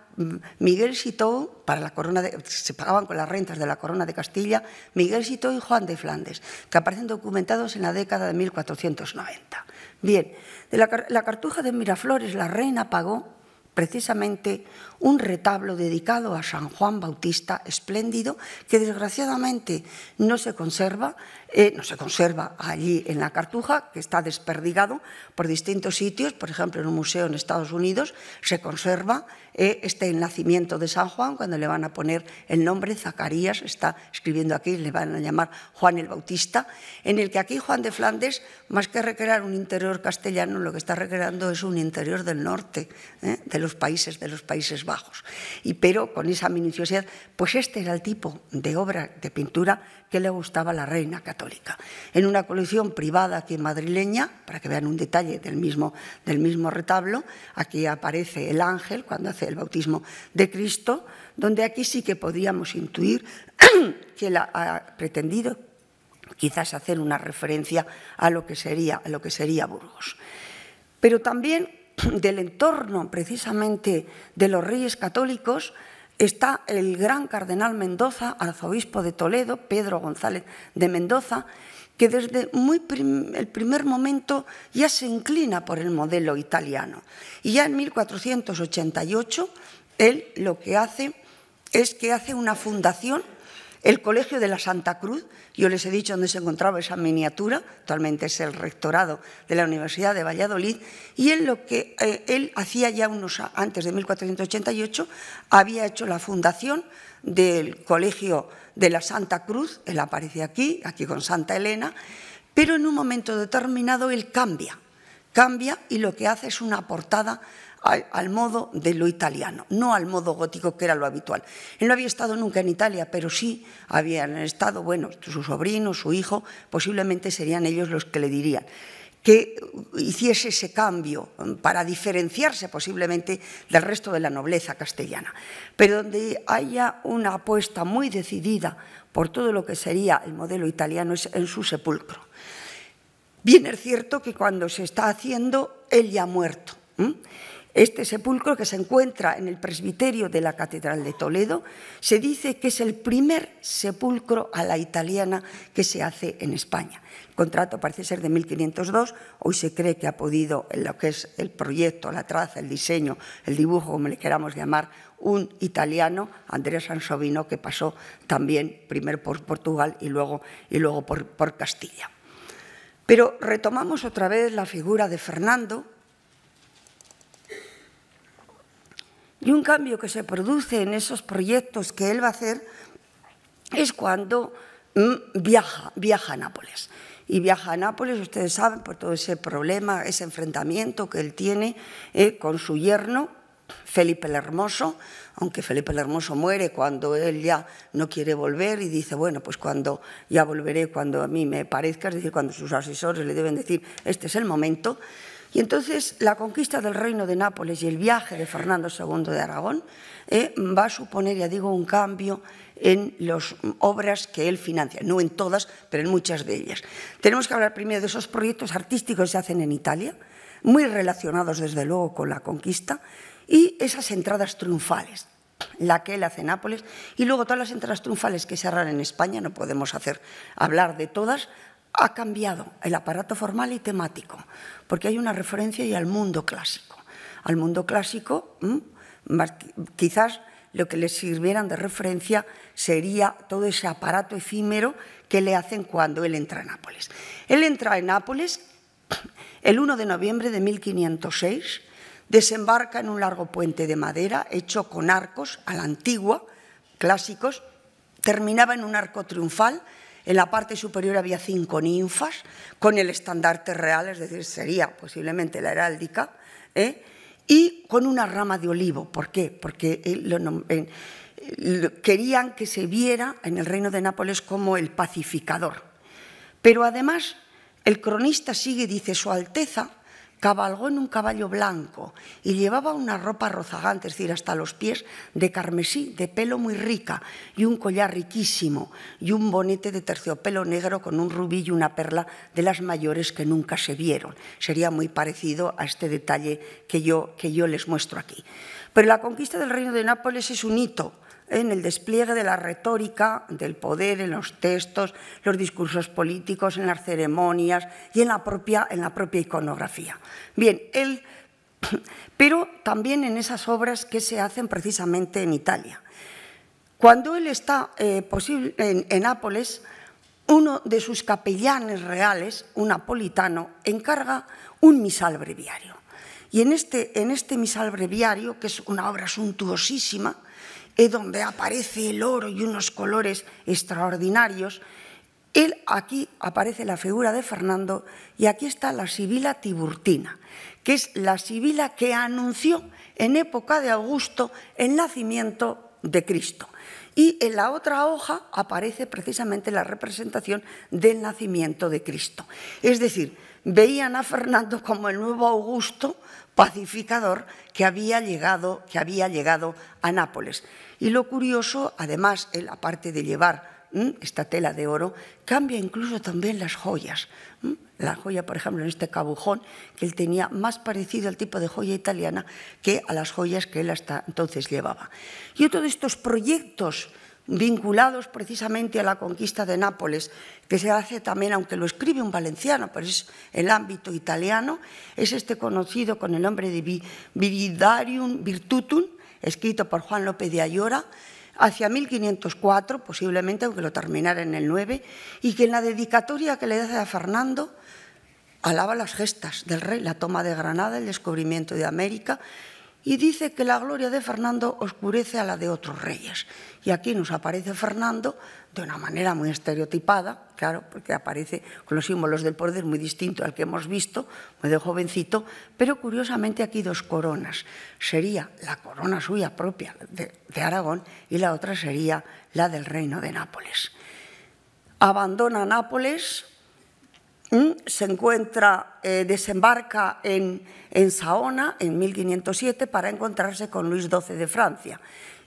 Miguel Sitó, para la corona se pagaban con las rentas de la corona de Castilla, Miguel Sitó y Juan de Flandes, que aparecen documentados en la década de 1490. Bien, de la Cartuja de Miraflores, la reina pagó precisamente un retablo dedicado a San Juan Bautista espléndido, que desgraciadamente no se conserva allí en la Cartuja, que está desperdigado por distintos sitios. Por ejemplo, en un museo en Estados Unidos se conserva el nacimiento de San Juan, cuando le van a poner el nombre Zacarías, está escribiendo aquí, le van a llamar Juan el Bautista, en el que aquí Juan de Flandes, más que recrear un interior castellano, lo que está recreando es un interior del norte, de los Países Bajos. Pero con esa minuciosidad, pues este era el tipo de obra de pintura que le gustaba a la reina católica. En una colección privada aquí madrileña, para que vean un detalle del mismo retablo, aquí aparece el ángel cuando hace el bautismo de Cristo, donde aquí sí que podríamos intuir que él ha pretendido quizás hacer una referencia a lo que sería Burgos. Pero también del entorno precisamente de los reyes católicos está el gran cardenal Mendoza, arzobispo de Toledo, Pedro González de Mendoza, que desde el primer momento ya se inclina por el modelo italiano. Y ya en 1488 él lo que hace es que hace una fundación, el Colegio de la Santa Cruz. Yo les he dicho dónde se encontraba esa miniatura, actualmente es el rectorado de la Universidad de Valladolid, y él hacía ya antes de 1488, había hecho la fundación del Colegio de la Santa Cruz, él aparece aquí con Santa Elena, pero en un momento determinado él cambia y lo que hace es una portada al modo de lo italiano, no al modo gótico que era lo habitual. Él no había estado nunca en Italia, pero sí habían estado, bueno, su sobrino, su hijo, posiblemente serían ellos los que le dirían que hiciese ese cambio para diferenciarse posiblemente del resto de la nobleza castellana, pero donde haya una apuesta muy decidida por todo lo que sería el modelo italiano es en su sepulcro. Bien, es cierto que cuando se está haciendo, él ya ha muerto. Este sepulcro, que se encuentra en el presbiterio de la Catedral de Toledo, se dice que es el primer sepulcro a la italiana que se hace en España. El contrato parece ser de 1502, hoy se cree que ha podido, en lo que es el proyecto, la traza, el diseño, el dibujo, como le queramos llamar, un italiano, Andrea Sansovino, que pasó también primero por Portugal y luego por Castilla. Pero retomamos otra vez la figura de Fernando, y un cambio que se produce en esos proyectos que él va a hacer es cuando viaja a Nápoles. Y viaja a Nápoles, ustedes saben, por todo ese problema, ese enfrentamiento que él tiene con su yerno, Felipe el Hermoso, aunque Felipe el Hermoso muere cuando él ya no quiere volver y dice, bueno, pues cuando ya volveré, cuando a mí me parezca, es decir, cuando sus asesores le deben decir, este es el momento. Y entonces la conquista del Reino de Nápoles y el viaje de Fernando II de Aragón va a suponer, ya digo, un cambio en las obras que él financia, no en todas, pero en muchas de ellas. Tenemos que hablar primero de esos proyectos artísticos que se hacen en Italia, muy relacionados desde luego con la conquista, y esas entradas triunfales, la que él hace en Nápoles, y luego todas las entradas triunfales que se harán en España, no podemos hablar de todas. Ha cambiado el aparato formal y temático, porque hay una referencia y al mundo clásico. Al mundo clásico, quizás lo que les sirvieran de referencia sería todo ese aparato efímero que le hacen cuando él entra a Nápoles. Él entra en Nápoles el 1 de noviembre de 1506, desembarca en un largo puente de madera hecho con arcos a la antigua, clásicos, terminaba en un arco triunfal. En la parte superior había 5 ninfas con el estandarte real, es decir, sería posiblemente la heráldica, y con una rama de olivo. ¿Por qué? Porque querían que se viera en el Reino de Nápoles como el pacificador. Pero además, el cronista sigue, dice, Su Alteza cabalgó en un caballo blanco y llevaba una ropa rozagante, es decir, hasta los pies, de carmesí, de pelo muy rica, y un collar riquísimo, y un bonete de terciopelo negro con un rubí y una perla de las mayores que nunca se vieron. Sería muy parecido a este detalle que yo les muestro aquí. Pero la conquista del Reino de Nápoles es un hito en el despliegue de la retórica, del poder, en los textos, los discursos políticos, en las ceremonias y en la propia iconografía. Bien, pero también en esas obras que se hacen precisamente en Italia. Cuando él está en Nápoles, uno de sus capellanes reales, un napolitano, encarga un misal breviario. Y en este misal breviario, que es una obra suntuosísima, donde aparece el oro y unos colores extraordinarios, aquí aparece la figura de Fernando y aquí está la Sibila Tiburtina, que es la Sibila que anunció en época de Augusto el nacimiento de Cristo. Y en la otra hoja aparece precisamente la representación del nacimiento de Cristo. Es decir, veían a Fernando como el nuevo Augusto pacificador que había llegado a Nápoles. Y lo curioso, además, él, aparte de llevar esta tela de oro, cambia incluso también las joyas. La joya, por ejemplo, en este cabujón, que él tenía más parecido al tipo de joya italiana que a las joyas que él hasta entonces llevaba. Y otro de estos proyectos vinculados precisamente a la conquista de Nápoles, que se hace también, aunque lo escribe un valenciano, pero es el ámbito italiano, es este conocido con el nombre de Viridarium Virtutum, escrito por Juan López de Ayora, hacia 1504, posiblemente, aunque lo terminara en el 9, y que en la dedicatoria que le hace a Fernando alaba las gestas del rey, la toma de Granada, el descubrimiento de América, y dice que la gloria de Fernando oscurece a la de otros reyes. Y aquí nos aparece Fernando de una manera muy estereotipada, claro, porque aparece con los símbolos del poder muy distinto al que hemos visto, muy de jovencito, pero curiosamente aquí 2 coronas. Sería la corona suya propia de Aragón y la otra sería la del Reino de Nápoles. Abandona Nápoles se encuentra, desembarca en Saona en 1507 para encontrarse con Luis XII de Francia.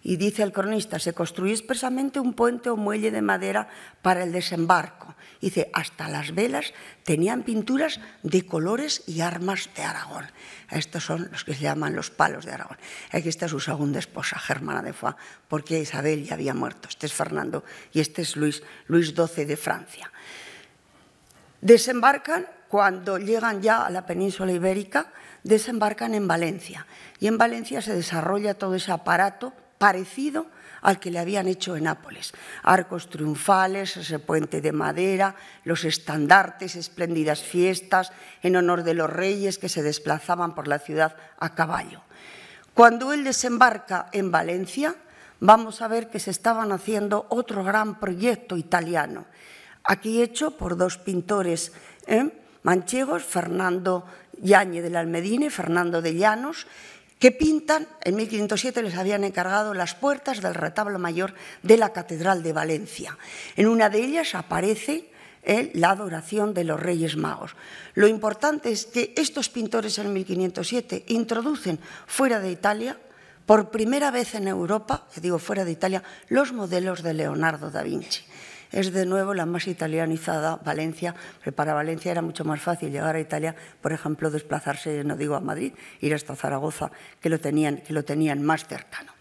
Y dice el cronista, se construyó expresamente un puente o muelle de madera para el desembarco. Dice, hasta las velas tenían pinturas de colores y armas de Aragón. Estos son los que se llaman los palos de Aragón. Aquí está su segunda esposa, Germana de Foix, porque Isabel ya había muerto. Este es Fernando y este es Luis XII de Francia. Desembarcan, cuando llegan ya a la península ibérica, desembarcan en Valencia. Y en Valencia se desarrolla todo ese aparato parecido al que le habían hecho en Nápoles. Arcos triunfales, ese puente de madera, los estandartes, espléndidas fiestas en honor de los reyes que se desplazaban por la ciudad a caballo. Cuando él desembarca en Valencia, vamos a ver que se estaban haciendo otro gran proyecto italiano, aquí hecho por dos pintores manchegos, Fernando Yáñez de la Almedina y Fernando de Llanos, que pintan, en 1507 les habían encargado las puertas del retablo mayor de la Catedral de Valencia. En una de ellas aparece la adoración de los Reyes Magos. Lo importante es que estos pintores en 1507 introducen fuera de Italia, por primera vez en Europa, digo fuera de Italia, los modelos de Leonardo da Vinci. Es de nuevo la más italianizada Valencia, pero para Valencia era mucho más fácil llegar a Italia, por ejemplo, desplazarse, no digo a Madrid, ir hasta Zaragoza, que lo tenían más cercano.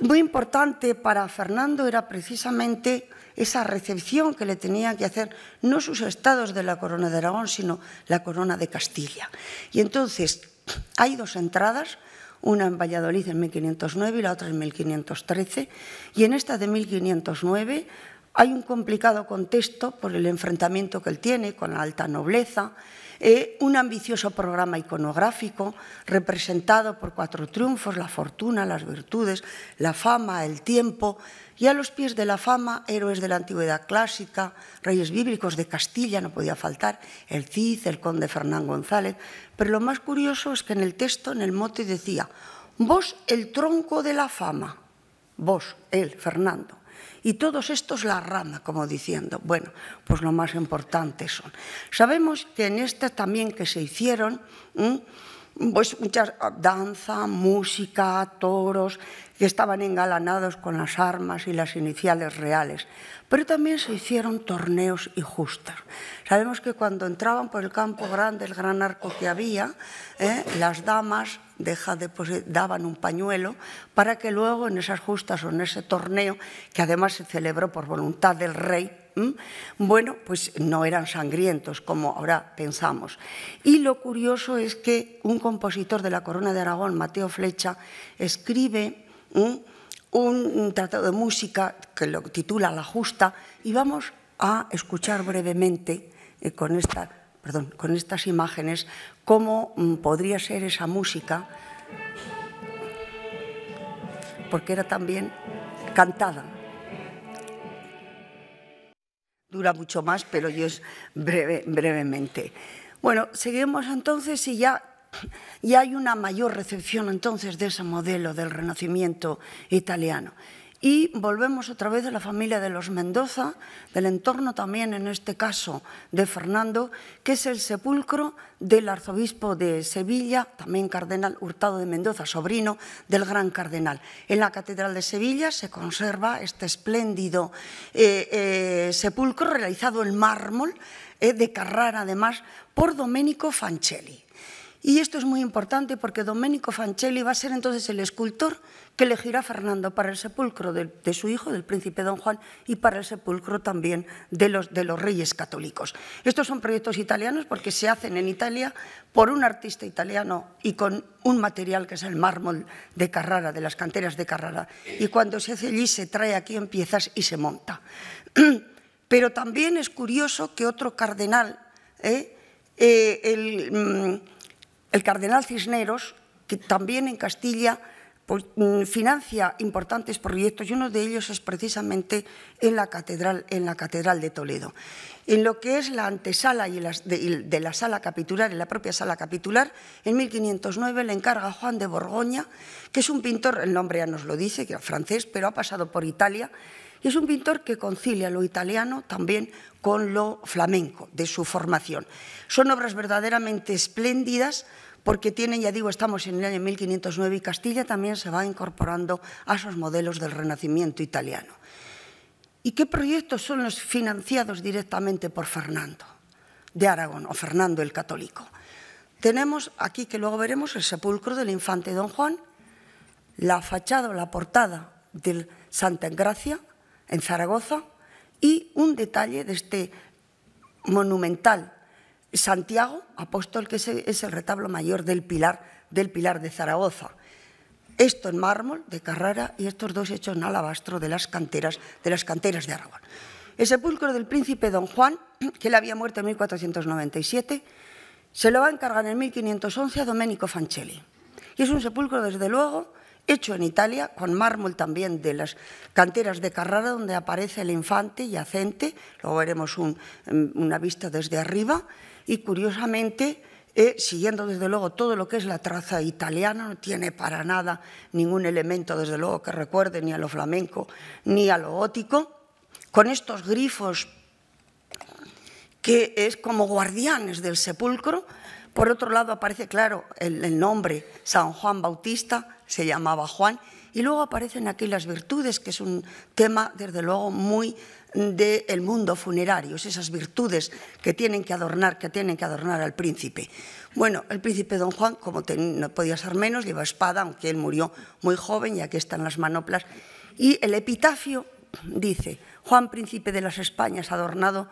Muy importante para Fernando era precisamente esa recepción que le tenían que hacer, no sus estados de la corona de Aragón, sino la corona de Castilla. Y entonces hay dos entradas, una en Valladolid en 1509 y la otra en 1513, y en esta de 1509 hay un complicado contexto por el enfrentamiento que él tiene con la alta nobleza, un ambicioso programa iconográfico representado por 4 triunfos, la fortuna, las virtudes, la fama, el tiempo, y a los pies de la fama, héroes de la antigüedad clásica, reyes bíblicos de Castilla, no podía faltar, el Cid, el conde Fernán González. Pero lo más curioso es que en el texto, en el mote, decía, vos el tronco de la fama, vos, él, Fernando, y todos estos la rama, como diciendo, bueno, pues lo más importante son. Sabemos que en esta también que se hicieron, pues muchas danza, música, toros, que estaban engalanados con las armas y las iniciales reales, pero también se hicieron torneos y justas. Sabemos que cuando entraban por el campo grande, el gran arco que había, las damas daban un pañuelo para que luego en esas justas o en ese torneo, que además se celebró por voluntad del rey, bueno, pues no eran sangrientos como ahora pensamos. Y lo curioso es que un compositor de la Corona de Aragón, Mateo Flecha, escribe un tratado de música que lo titula La Justa, y vamos a escuchar brevemente con estas imágenes cómo podría ser esa música, porque era también cantada. Dura mucho más, pero yo es brevemente. Bueno, seguimos entonces y ya hay una mayor recepción entonces de ese modelo del Renacimiento italiano. Y volvemos otra vez a la familia de los Mendoza, del entorno también, en este caso, de Fernando, que es el sepulcro del arzobispo de Sevilla, también cardenal Hurtado de Mendoza, sobrino del gran cardenal. En la Catedral de Sevilla se conserva este espléndido sepulcro realizado en mármol de Carrara, además, por Domenico Fancelli. Y esto es muy importante porque Domenico Fancelli va a ser entonces el escultor que elegirá Fernando para el sepulcro de su hijo, del príncipe Don Juan, y para el sepulcro también de los reyes católicos. Estos son proyectos italianos porque se hacen en Italia por un artista italiano y con un material que es el mármol de Carrara, de las canteras de Carrara. Y cuando se hace allí se trae aquí en piezas y se monta. Pero también es curioso que otro cardenal, el cardenal Cisneros, que también en Castilla pues, financia importantes proyectos, y uno de ellos es precisamente en la catedral de Toledo. En lo que es la antesala de la sala capitular, en la propia sala capitular, en 1509 le encarga a Juan de Borgoña, que es un pintor, el nombre ya nos lo dice, que es francés, pero ha pasado por Italia, Y es un pintor que concilia lo italiano también con lo flamenco de su formación. Son obras verdaderamente espléndidas porque tienen, ya digo, estamos en el año 1509 y Castilla también se va incorporando a esos modelos del Renacimiento italiano. ¿Y qué proyectos son los financiados directamente por Fernando de Aragón o Fernando el Católico? Tenemos aquí, que luego veremos, el sepulcro del infante Don Juan, la fachada o la portada del Santa Engracia en Zaragoza y un detalle de este monumental Santiago Apóstol, que es el retablo mayor del Pilar de Zaragoza. Esto en mármol de Carrara y estos dos hechos en alabastro de las canteras de Aragón. El sepulcro del príncipe Don Juan, que él había muerto en 1497, se lo va a encargar en 1511 a Domenico Fancelli. Y es un sepulcro, desde luego, hecho en Italia, con mármol también de las canteras de Carrara, donde aparece el infante yacente. Luego veremos una vista desde arriba y, curiosamente, siguiendo desde luego todo lo que es la traza italiana, no tiene para nada ningún elemento, desde luego, que recuerde ni a lo flamenco ni a lo gótico, con estos grifos que es como guardianes del sepulcro. Por otro lado aparece, claro, el nombre San Juan Bautista, se llamaba Juan, y luego aparecen aquí las virtudes, que es un tema, desde luego, muy del mundo funerario, esas virtudes que tienen que adornar al príncipe. Bueno, el príncipe Don Juan, como no podía ser menos, lleva espada, aunque él murió muy joven, y aquí están las manoplas. Y el epitafio dice: Juan, príncipe de las Españas, adornado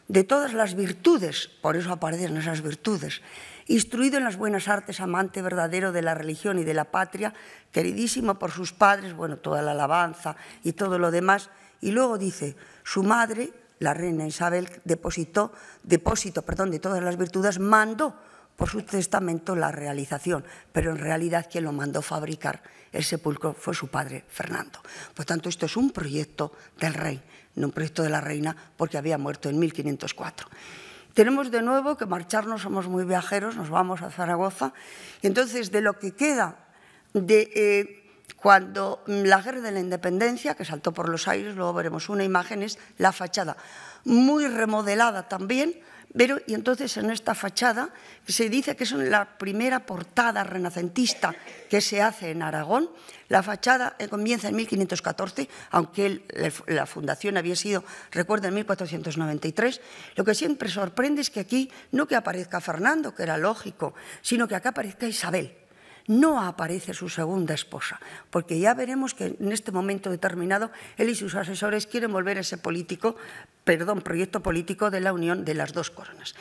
de todas las virtudes, por eso aparecen esas virtudes, instruido en las buenas artes, amante verdadero de la religión y de la patria, queridísimo por sus padres, bueno, toda la alabanza y todo lo demás. Y luego dice: su madre, la reina Isabel, depósito de todas las virtudes, mandó por su testamento la realización, pero en realidad quien lo mandó fabricar el sepulcro fue su padre Fernando. Por tanto, esto es un proyecto del rey, no un proyecto de la reina, porque había muerto en 1504. Tenemos de nuevo que marcharnos, somos muy viajeros, nos vamos a Zaragoza, y entonces de lo que queda de cuando la guerra de la independencia, que saltó por los aires, luego veremos una imagen, es la fachada, muy remodelada también, pero y entonces en esta fachada se dice que es la primera portada renacentista que se hace en Aragón. La fachada comienza en 1514, aunque la fundación había sido, recuerda, en 1493. Lo que siempre sorprende es que aquí no que aparezca Fernando, que era lógico, sino que acá aparezca Isabel. No aparece su segunda esposa, porque ya veremos que en este momento determinado él y sus asesores quieren volver ese proyecto político de la unión de las dos coronas.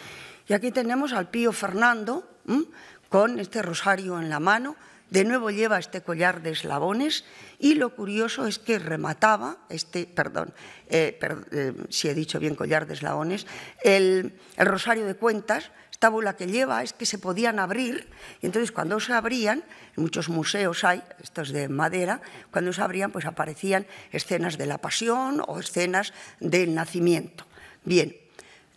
Y aquí tenemos al Pío Fernando con este rosario en la mano. De nuevo lleva este collar de eslabones y lo curioso es que remataba, si he dicho bien collar de eslabones, el rosario de cuentas. Esta bula que lleva es que se podían abrir, y entonces cuando se abrían, en muchos museos hay, estos de madera, cuando se abrían pues aparecían escenas de la pasión o escenas del nacimiento. Bien,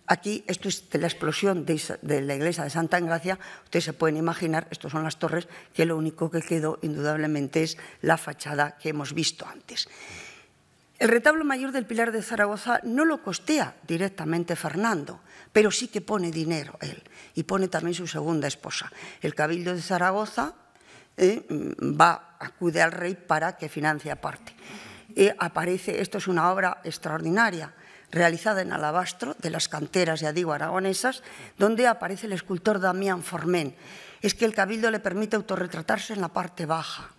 aquí esto es de la explosión de la iglesia de Santa Engracia. Ustedes se pueden imaginar, estas son las torres, que lo único que quedó indudablemente es la fachada que hemos visto antes. El retablo mayor del Pilar de Zaragoza no lo costea directamente Fernando, pero sí que pone dinero él, y pone también su segunda esposa. El Cabildo de Zaragoza acude al rey para que financie aparte. Aparece, esto es una obra extraordinaria, realizada en alabastro de las canteras, ya digo, aragonesas, donde aparece el escultor Damián Forment. Es que el Cabildo le permite autorretratarse en la parte baja,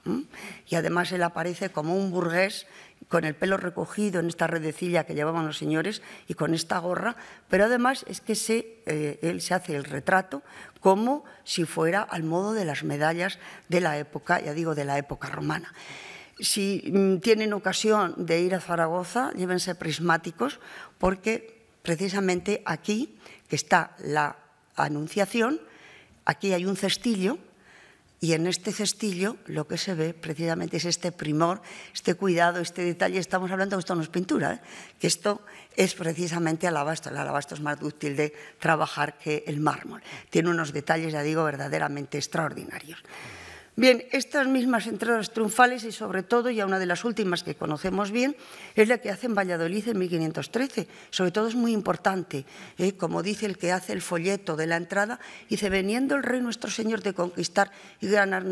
y además él aparece como un burgués con el pelo recogido en esta redecilla que llevaban los señores y con esta gorra, pero además es que él se hace el retrato como si fuera al modo de las medallas de la época, ya digo, de la época romana. Si tienen ocasión de ir a Zaragoza, llévense prismáticos, porque precisamente aquí, que está la Anunciación, aquí hay un cestillo, y en este cestillo lo que se ve precisamente es este primor, este cuidado, este detalle. Estamos hablando de esto no es pintura, que esto es precisamente alabastro. El alabastro es más dúctil de trabajar que el mármol. Tiene unos detalles, ya digo, verdaderamente extraordinarios. Bien, estas mismas entradas triunfales y sobre todo, ya una de las últimas que conocemos bien, es la que hace en Valladolid en 1513. Sobre todo es muy importante, como dice el que hace el folleto de la entrada, dice: veniendo el rey nuestro señor de conquistar y ganar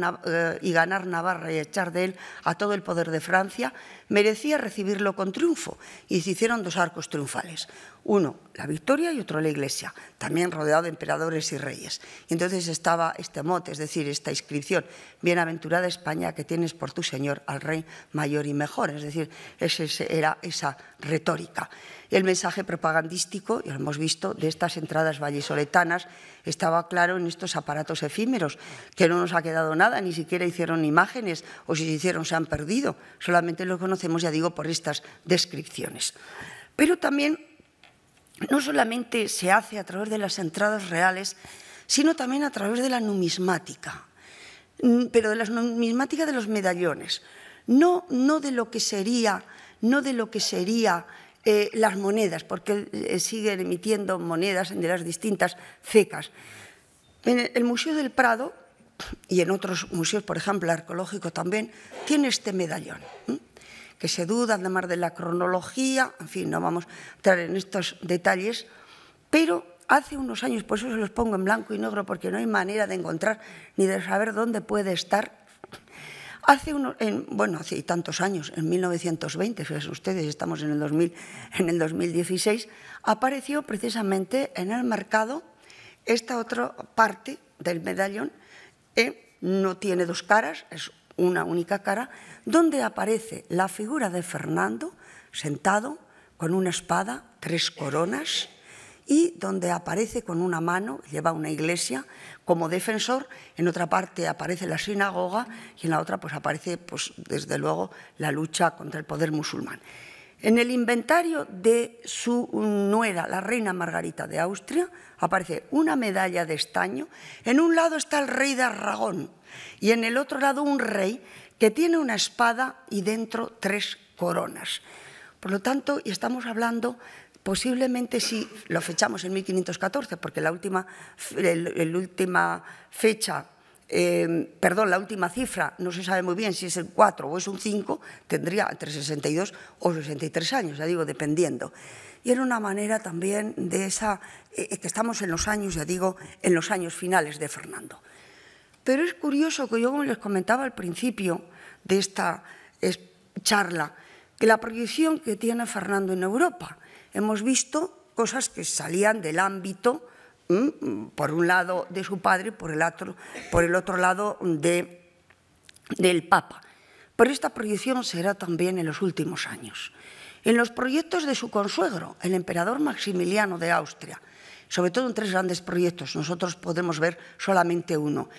Navarra y echar de él a todo el poder de Francia, merecía recibirlo con triunfo. Y se hicieron 2 arcos triunfales, uno la Victoria y otro la Iglesia, también rodeado de emperadores y reyes. Y entonces estaba este mote, es decir, esta inscripción: bienaventurada España, que tienes por tu señor al rey mayor y mejor. Es decir, era esa retórica. El mensaje propagandístico, ya lo hemos visto, de estas entradas vallisoletanas estaba claro en estos aparatos efímeros, que no nos ha quedado nada, ni siquiera hicieron imágenes, o si se hicieron se han perdido, solamente lo conocemos, ya digo, por estas descripciones. Pero también, no solamente se hace a través de las entradas reales, sino también a través de la numismática, pero de la numismática de los medallones, no de lo que sería las monedas, porque siguen emitiendo monedas de las distintas cecas. En el Museo del Prado y en otros museos, por ejemplo, el arqueológico también, tiene este medallón, que se duda además de la cronología, en fin, no vamos a entrar en estos detalles, pero hace unos años, por eso se los pongo en blanco y negro, porque no hay manera de encontrar ni de saber dónde puede estar. Hace tantos años, en 1920, fíjense ustedes, estamos en el 2016, apareció precisamente en el mercado esta otra parte del medallón, no tiene 2 caras, es una única cara, donde aparece la figura de Fernando sentado con una espada, 3 coronas, y donde aparece con una mano, lleva una iglesia como defensor, en otra parte aparece la sinagoga y en la otra pues aparece, pues, desde luego, la lucha contra el poder musulmán. En el inventario de su nuera, la reina Margarita de Austria, aparece una medalla de estaño. En un lado está el rey de Aragón y en el otro lado un rey que tiene una espada y dentro 3 coronas. Por lo tanto, y estamos hablando, posiblemente si lo fechamos en 1514, porque la última cifra no se sabe muy bien si es el 4 o es un 5, tendría entre 62 o 63 años, ya digo, dependiendo. Y era una manera también de que estamos en los años, ya digo, en los años finales de Fernando. Pero es curioso que yo, como les comentaba al principio de esta charla, que la proyección que tiene Fernando en Europa, hemos visto cosas que salían del ámbito, por un lado de su padre, por el otro lado del Papa. Pero esta proyección será también en los últimos años. En los proyectos de su consuegro, el emperador Maximiliano de Austria, sobre todo en 3 grandes proyectos, nosotros podemos ver solamente uno.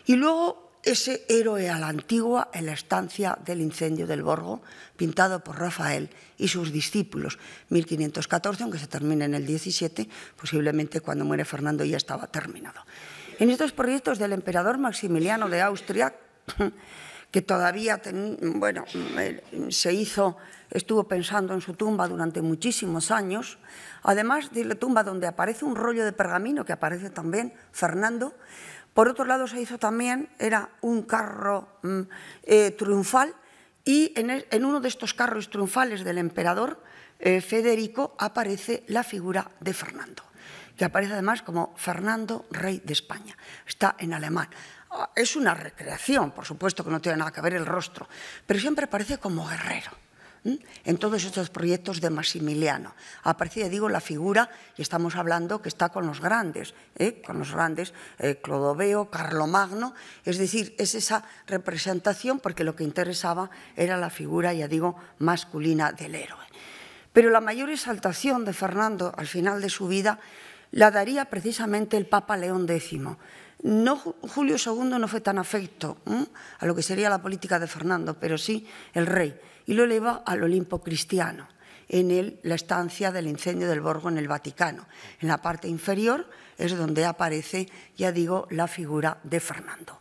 Y luego ese héroe a la antigua en la estancia del incendio del Borgo, pintado por Rafael y sus discípulos, 1514, aunque se termine en el 17, posiblemente cuando muere Fernando ya estaba terminado. En estos proyectos del emperador Maximiliano de Austria, que todavía estuvo pensando en su tumba durante muchísimos años, además de la tumba donde aparece un rollo de pergamino, que aparece también Fernando. Por otro lado, se hizo también, era un carro triunfal, y en uno de estos carros triunfales del emperador Federico aparece la figura de Fernando, que aparece además como Fernando, rey de España. Está en alemán. Es una recreación, por supuesto que no tiene nada que ver el rostro, pero siempre aparece como guerrero. En todos estos proyectos de Maximiliano aparecía, digo, la figura, y estamos hablando que está con los grandes, Clodoveo, Carlomagno, es decir, es esa representación, porque lo que interesaba era la figura, ya digo, masculina del héroe. Pero la mayor exaltación de Fernando al final de su vida la daría precisamente el Papa León X. Julio II no fue tan afecto a lo que sería la política de Fernando, pero sí el rey, y lo eleva al Olimpo cristiano, en la estancia del incendio del Borgo en el Vaticano. En la parte inferior es donde aparece, ya digo, la figura de Fernando.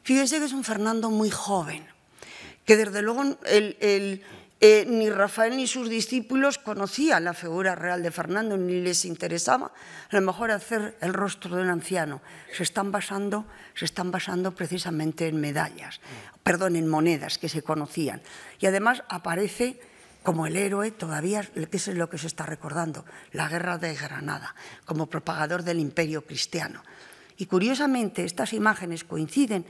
Fíjense que es un Fernando muy joven, que desde luego Ni Rafael ni sus discípulos conocían la figura real de Fernando, ni les interesaba a lo mejor hacer el rostro de un anciano. Se están basando precisamente en en monedas que se conocían. Y además aparece como el héroe todavía, que es lo que se está recordando, la guerra de Granada, como propagador del imperio cristiano. Y curiosamente estas imágenes coinciden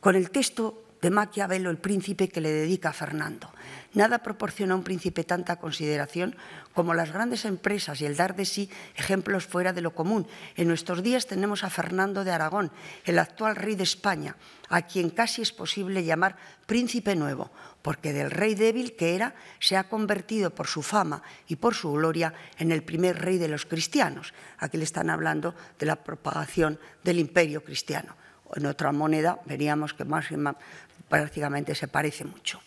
con el texto de Maquiavelo, El príncipe, que le dedica a Fernando. Nada proporciona a un príncipe tanta consideración como las grandes empresas y el dar de sí ejemplos fuera de lo común. En nuestros días tenemos a Fernando de Aragón, el actual rey de España, a quien casi es posible llamar príncipe nuevo, porque del rey débil que era, se ha convertido por su fama y por su gloria en el primer rey de los cristianos. Aquí le están hablando de la propagación del imperio cristiano. En otra moneda veríamos que prácticamente se parece mucho.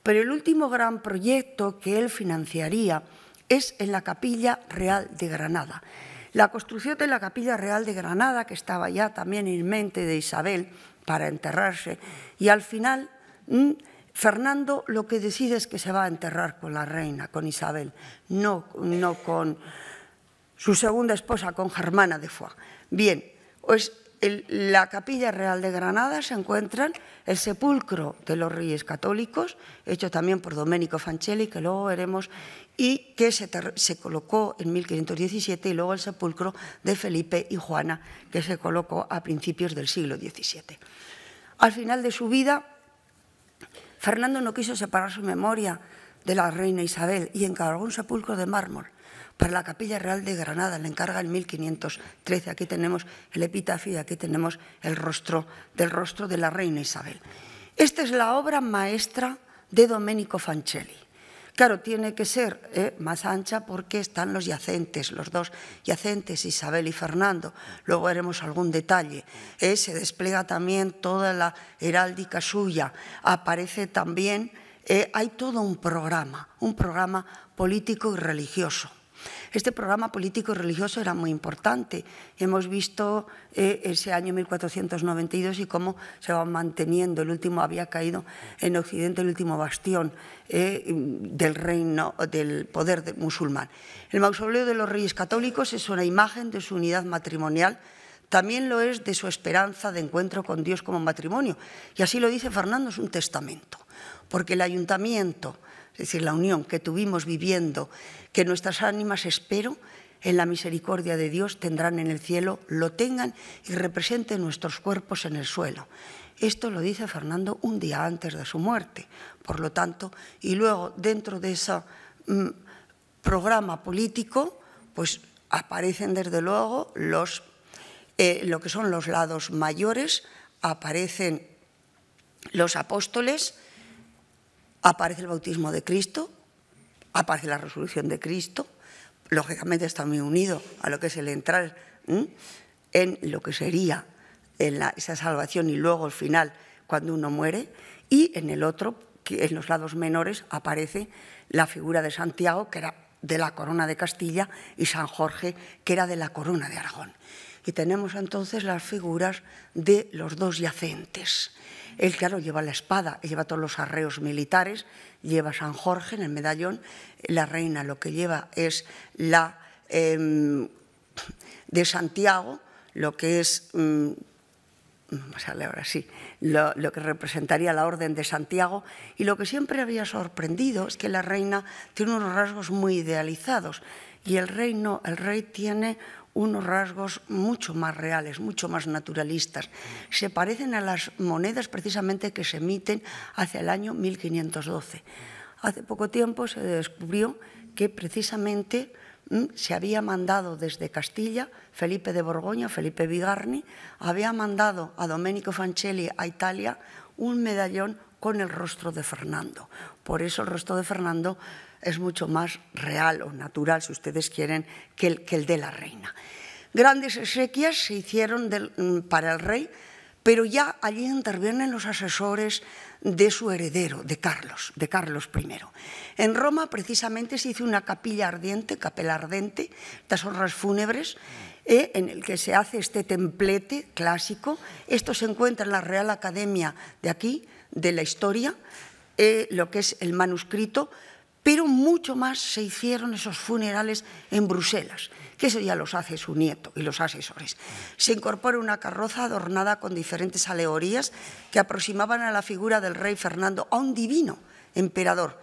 Pero el último gran proyecto que él financiaría es en la Capilla Real de Granada. La construcción de la Capilla Real de Granada, que estaba ya también en mente de Isabel para enterrarse, y al final Fernando lo que decide es que se va a enterrar con la reina, con Isabel, no con su segunda esposa, con Germana de Foix. Bien, pues la Capilla Real de Granada se encuentran el sepulcro de los Reyes Católicos, hecho también por Domenico Fancelli, que luego veremos, y que se colocó en 1517, y luego el sepulcro de Felipe y Juana, que se colocó a principios del siglo XVII. Al final de su vida, Fernando no quiso separar su memoria de la reina Isabel y encargó un sepulcro de mármol para la Capilla Real de Granada. Le encarga en 1513. Aquí tenemos el epitafio y aquí tenemos el rostro de la reina Isabel. Esta es la obra maestra de Domenico Fancelli. Claro, tiene que ser más ancha porque están los yacentes, los dos yacentes, Isabel y Fernando. Luego veremos algún detalle. Se despliega también toda la heráldica suya. Aparece también, hay todo un programa político y religioso. Este programa político y religioso era muy importante. Hemos visto ese año 1492 y cómo se va manteniendo. El último había caído en Occidente, el último bastión del reino, del poder musulmán. El mausoleo de los Reyes Católicos es una imagen de su unidad matrimonial. También lo es de su esperanza de encuentro con Dios como matrimonio. Y así lo dice Fernando, es un testamento. Porque el ayuntamiento, es decir, la unión que tuvimos viviendo, que nuestras ánimas, espero, en la misericordia de Dios tendrán en el cielo, lo tengan y representen nuestros cuerpos en el suelo. Esto lo dice Fernando un día antes de su muerte. Por lo tanto, y luego dentro de ese programa político, pues aparecen desde luego lo que son los lados mayores, aparecen los apóstoles, aparece el bautismo de Cristo, aparece la resurrección de Cristo, lógicamente está muy unido a lo que es el entrar en lo que sería esa salvación y luego al final cuando uno muere, y en el otro, que en los lados menores, aparece la figura de Santiago, que era de la corona de Castilla, y San Jorge, que era de la corona de Aragón. Y tenemos entonces las figuras de los dos yacentes. Él, claro, lleva la espada, lleva todos los arreos militares, lleva San Jorge en el medallón. La reina lo que lleva es la de Santiago, lo que es, ahora sí, lo que representaría la Orden de Santiago. Y lo que siempre había sorprendido es que la reina tiene unos rasgos muy idealizados y el rey no, el rey tiene unos rasgos mucho más reales, mucho más naturalistas. Se parecen a las monedas precisamente que se emiten hacia el año 1512. Hace poco tiempo se descubrió que precisamente se había mandado desde Castilla, Felipe de Borgoña, Felipe Vigarni, había mandado a Domenico Fancelli a Italia un medallón con el rostro de Fernando. Por eso el rostro de Fernando es mucho más real o natural, si ustedes quieren, que el de la reina. Grandes exequias se hicieron para el rey, pero ya allí intervienen los asesores de su heredero, de Carlos I. En Roma, precisamente, se hizo una capilla ardiente, capela ardente, estas honras fúnebres, en el que se hace este templete clásico. Esto se encuentra en la Real Academia de aquí, de la Historia, lo que es el manuscrito, pero mucho más se hicieron esos funerales en Bruselas, que eso ya los hace su nieto y los asesores. Se incorpora una carroza adornada con diferentes alegorías que aproximaban a la figura del rey Fernando, a un divino emperador.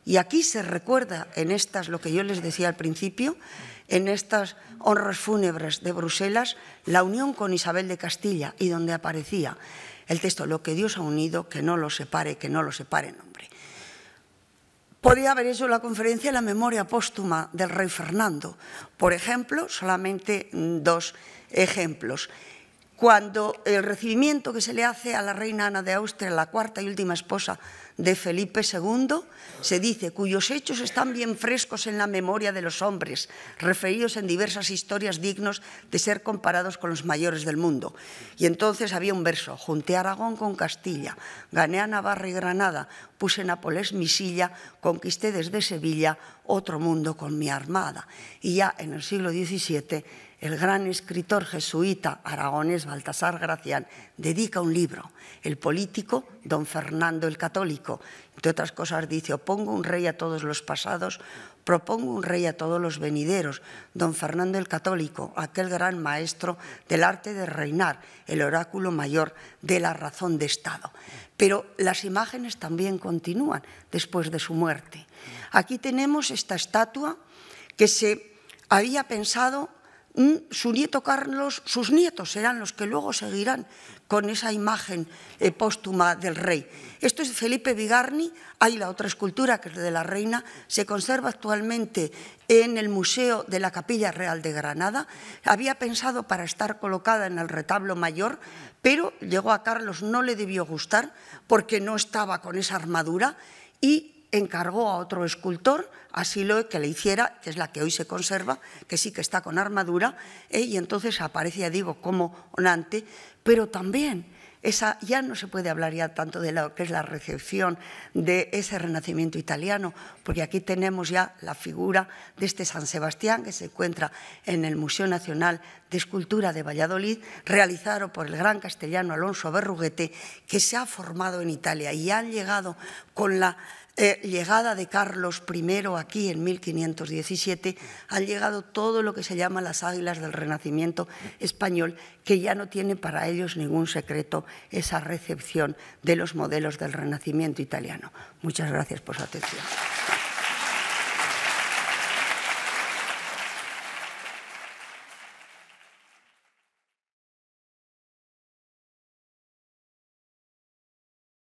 Y aquí se recuerda en estas, lo que yo les decía al principio, en estas honras fúnebres de Bruselas, la unión con Isabel de Castilla, y donde aparecía el texto, lo que Dios ha unido, que no lo separe, hombre. Podría haber hecho la conferencia en la memoria póstuma del rey Fernando. Por ejemplo, solamente 2 ejemplos. Cuando el recibimiento que se le hace a la reina Ana de Austria, la cuarta y última esposa de Felipe II, se dice, cuyos hechos están bien frescos en la memoria de los hombres, referidos en diversas historias dignos de ser comparados con los mayores del mundo. Y entonces había un verso, junté Aragón con Castilla, gané a Navarra y Granada, puse Nápoles mi silla, conquisté desde Sevilla otro mundo con mi armada. Y ya en el siglo XVII, el gran escritor jesuita aragonés Baltasar Gracián dedica un libro, El político, don Fernando el católico. Entre otras cosas dice, opongo un rey a todos los pasados, propongo un rey a todos los venideros, don Fernando el católico, aquel gran maestro del arte de reinar, el oráculo mayor de la razón de Estado. Pero las imágenes también continúan después de su muerte. Aquí tenemos esta estatua que se había pensado su nieto Carlos, sus nietos serán los que luego seguirán con esa imagen póstuma del rey. Esto es Felipe Bigarny, hay la otra escultura que es de la reina, se conserva actualmente en el Museo de la Capilla Real de Granada. Había pensado para estar colocada en el retablo mayor, pero llegó a Carlos, no le debió gustar porque no estaba con esa armadura y encargó a otro escultor, Asiloe, que le hiciera, que es la que hoy se conserva, que sí que está con armadura, y entonces aparece, ya digo, como onante, pero también esa, ya no se puede hablar ya tanto de lo que es la recepción de ese renacimiento italiano, porque aquí tenemos ya la figura de este San Sebastián que se encuentra en el Museo Nacional de Escultura de Valladolid, realizado por el gran castellano Alonso Berruguete, que se ha formado en Italia y han llegado con la llegada de Carlos I aquí en 1517, han llegado todo lo que se llama las águilas del Renacimiento español, que ya no tiene para ellos ningún secreto esa recepción de los modelos del Renacimiento italiano. Muchas gracias por su atención.